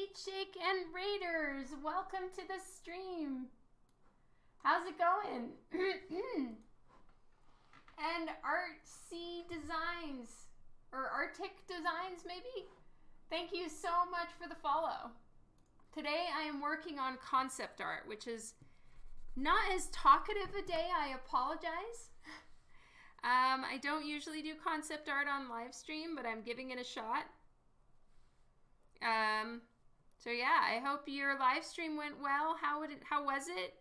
Meat Shake and Raiders, welcome to the stream. How's it going? And Artsy Designs, or Arctic Designs maybe? Thank you so much for the follow. Today I am working on concept art, which is not as talkative a day, I apologize. I don't usually do concept art on live stream, but I'm giving it a shot. So yeah, I hope your live stream went well. How was it?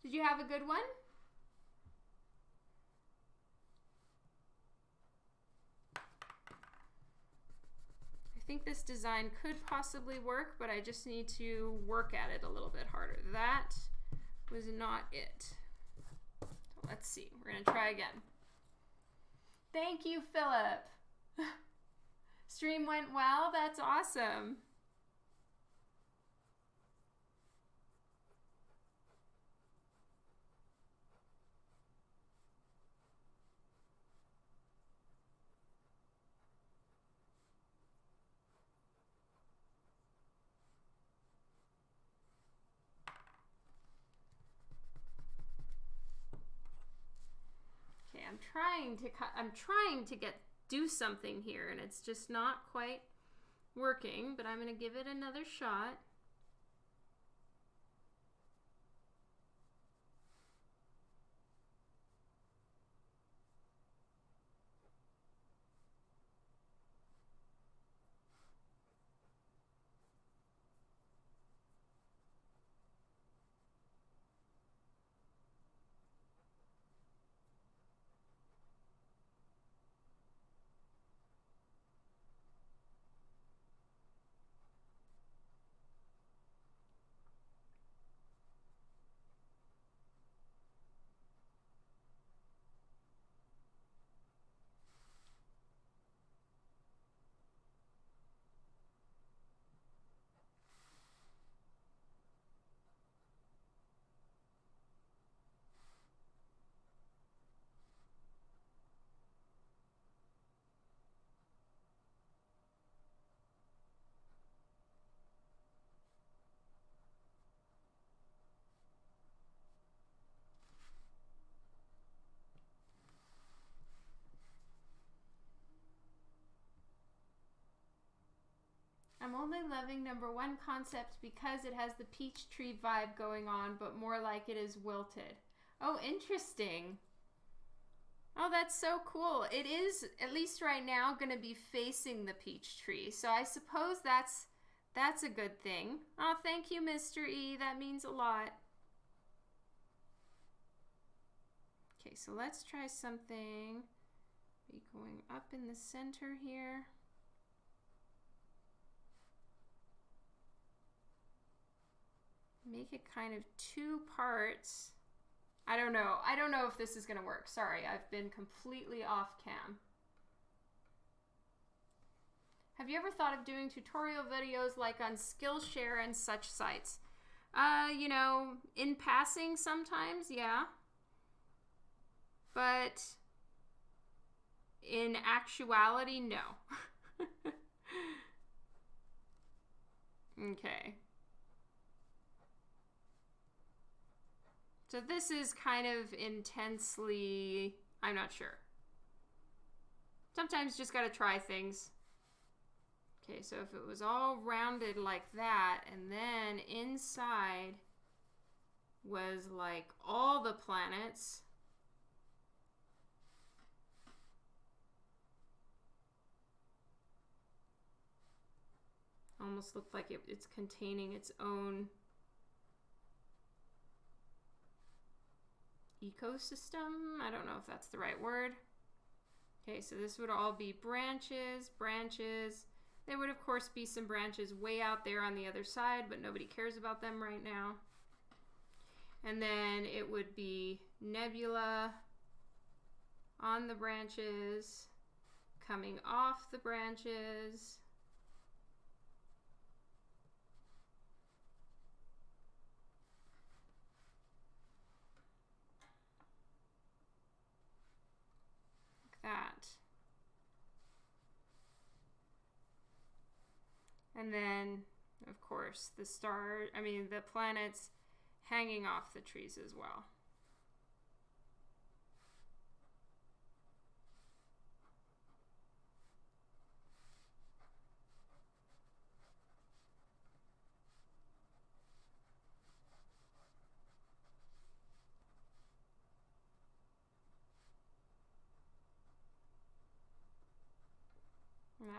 Did you have a good one? I think this design could possibly work, but I just need to work at it a little bit harder. That was not it. So let's see, we're gonna try again. Thank you, Philip. Stream went well, that's awesome. Okay, I'm trying to do something here, and it's just not quite working, but I'm going to give it another shot. I'm only loving #1 concept because it has the peach tree vibe going on, but more like it is wilted. Oh, interesting. Oh, that's so cool. It is, at least right now, going to be facing the peach tree. So I suppose that's a good thing. Oh, thank you, Mr. E. That means a lot. Okay, so let's try something. Be going up in the center here. Make it kind of 2 parts. I don't know. I don't know if this is going to work. Sorry, I've been completely off cam. Have you ever thought of doing tutorial videos like on Skillshare and such sites? You know, in passing sometimes, yeah. But in actuality, no. Okay. So this is kind of intensely, I'm not sure. Sometimes just gotta try things. Okay, so if it was all rounded like that, and then inside was like all the planets. Almost looked like it's containing its own ecosystem. I don't know if that's the right word. Okay, so this would all be branches. There would of course be some branches way out there on the other side, but nobody cares about them right now. And then it would be nebula on the branches, coming off the branches. That. And then Of course, the planets hanging off the trees as well.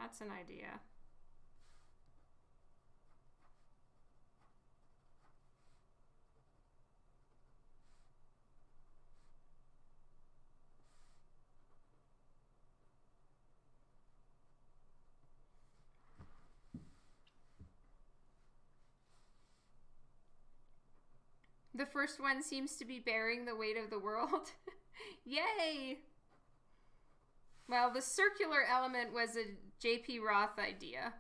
That's an idea. The first one seems to be bearing the weight of the world. Yay! Well, the circular element was a JP Roth idea.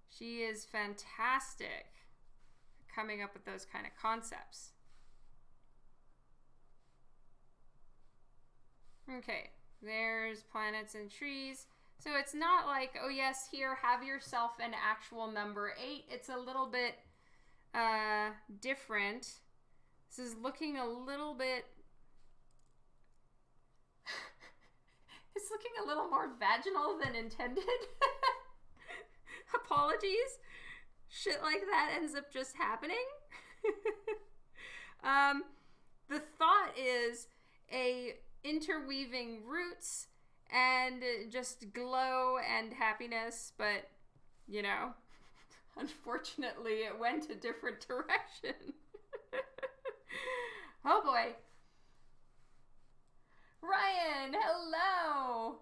She is fantastic coming up with those kind of concepts. Okay, there's planets and trees. So it's not like, oh yes, here, have yourself an actual number 8. It's a little bit different. This is looking a little bit... It's looking a little more vaginal than intended. Apologies. Shit like that ends up just happening. The thought is a interweaving roots and just glow and happiness, but, you know, unfortunately it went a different direction. Oh boy. Ryan, hello.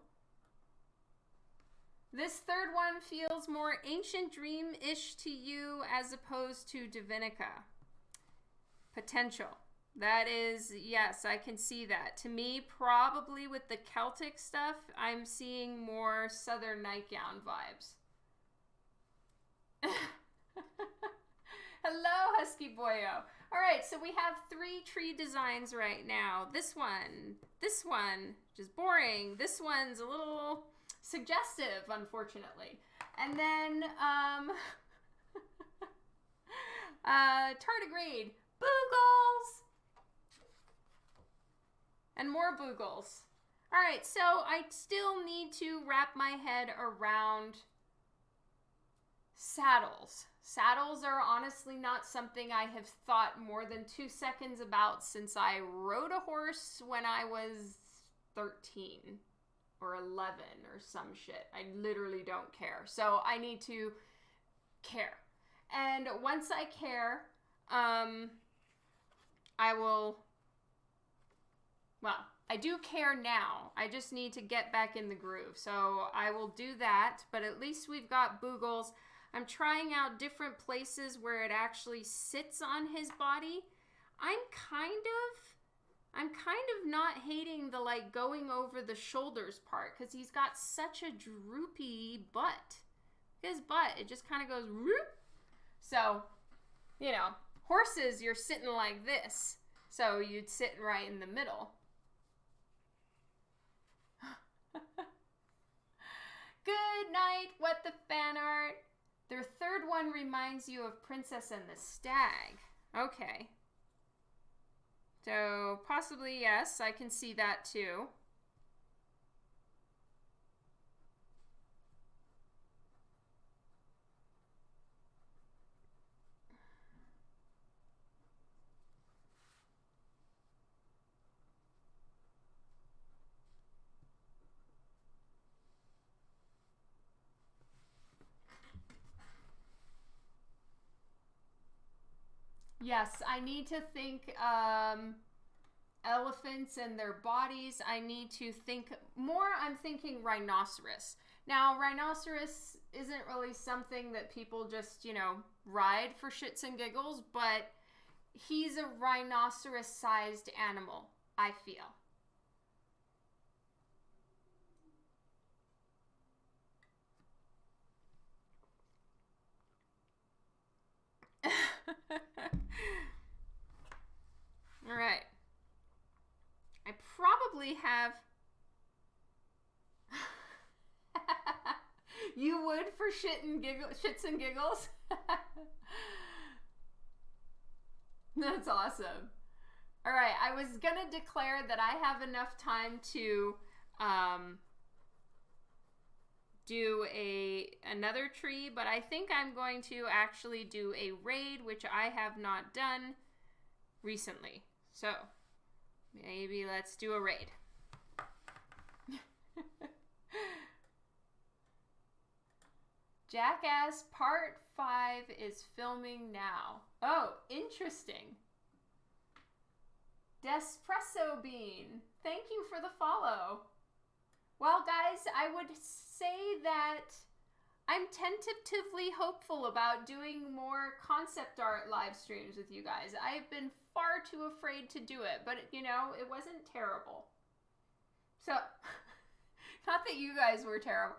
This third one feels more ancient dream-ish to you as opposed to DiVinica. Potential. That is, yes, I can see that. To me, probably with the Celtic stuff, I'm seeing more Southern Nightgown vibes. Hello, Husky Boyo. All right, so we have 3 tree designs right now. This one, which is boring. This one's a little suggestive, unfortunately. And then, Tardigrade, boogles! And more boogles. All right, so I still need to wrap my head around saddles. Saddles are honestly not something I have thought more than 2 seconds about since I rode a horse when I was 13 or 11 or some shit. I literally don't care. So I need to care. And once I care, I will... Well, I do care now. I just need to get back in the groove. So I will do that, but at least we've got boogles. I'm trying out different places where it actually sits on his body. I'm kind of not hating the like going over the shoulders part because he's got such a droopy butt. His butt, it just kind of goes whoop. So, you know, horses, you're sitting like this. So you'd sit right in the middle. Good night, what the fan art. Their third one reminds you of Princess and the Stag. Okay. So possibly, yes, I can see that too. Yes, I need to think elephants and their bodies. I need to think more. I'm thinking rhinoceros. Now, rhinoceros isn't really something that people just, you know, ride for shits and giggles, but he's a rhinoceros-sized animal, I feel. All right. I probably have... You would for shits and giggles? That's awesome. All right, I was gonna declare that I have enough time to do another tree, but I think I'm going to actually do a raid, which I have not done recently. So maybe let's do a raid. Jackass Part 5 is filming now. Oh, interesting. Despresso Bean, thank you for the follow. Well, guys, I would say that I'm tentatively hopeful about doing more concept art live streams with you guys. I've been far too afraid to do it, but, you know, it wasn't terrible. So, not that you guys were terrible.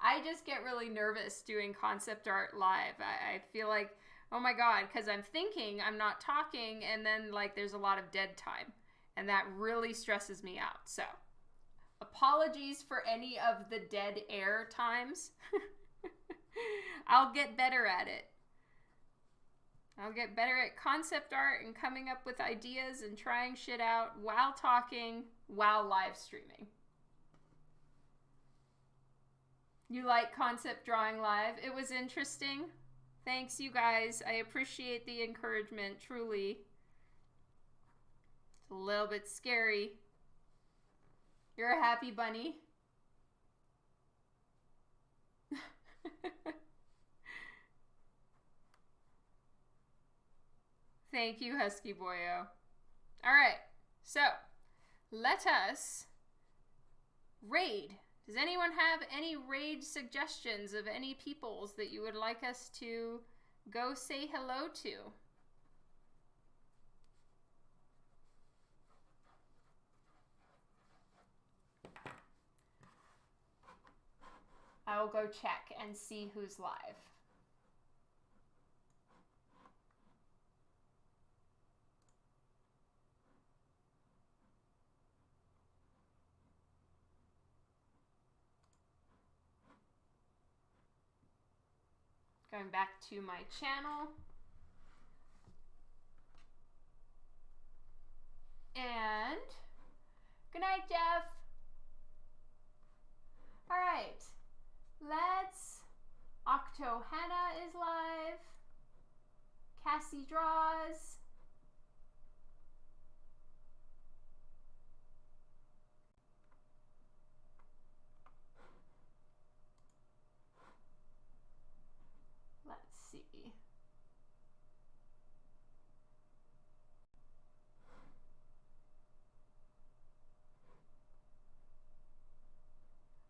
I just get really nervous doing concept art live. I feel like, oh my God, because I'm thinking, I'm not talking, and then like there's a lot of dead time. And that really stresses me out. So, apologies for any of the dead air times. I'll get better at it. I'll get better at concept art and coming up with ideas and trying shit out while talking, while live streaming. You like concept drawing live? It was interesting. Thanks, you guys. I appreciate the encouragement, truly. It's a little bit scary. You're a happy bunny. Thank you, Husky Boyo. All right, so let us raid. Does anyone have any raid suggestions of any peoples that you would like us to go say hello to? I will go check and see who's live. Going back to my channel. And good night, Jeff. All right, let's. Octo Hannah is live. Cassie draws. Let's see.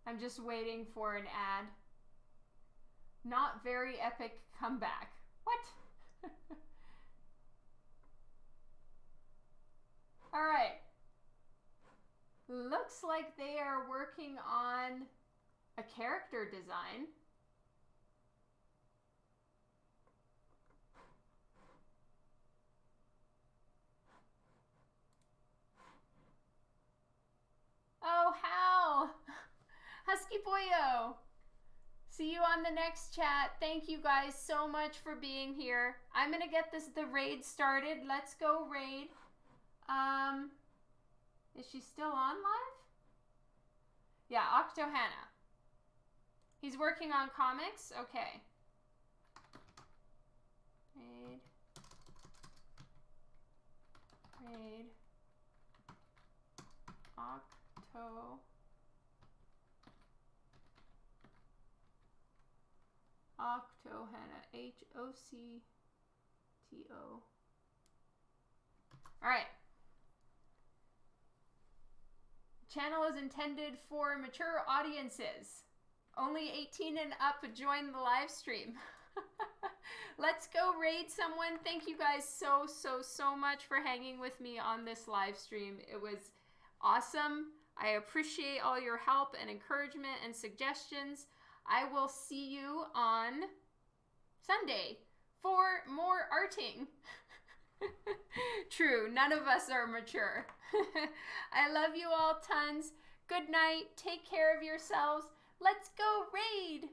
I'm just waiting for an ad. Not very epic comeback. What? All right. Looks like they are working on a character design. Oh, Hal! Husky Boyo! See you on the next chat. Thank you guys so much for being here. I'm gonna get the raid started. Let's go raid. Is she still on live? Yeah, Octo Hannah. He's working on comics? Okay. Raid. Raid. Octo. Octo Hannah. H-O-C-T-O. All right. Channel is intended for mature audiences. Only 18 and up join the live stream. Let's go raid someone. Thank you guys so much for hanging with me on this live stream. It was awesome. I appreciate all your help and encouragement and suggestions. I will see you on Sunday for more arting. True, none of us are mature. I love you all tons. Good night. Take care of yourselves. Let's go raid.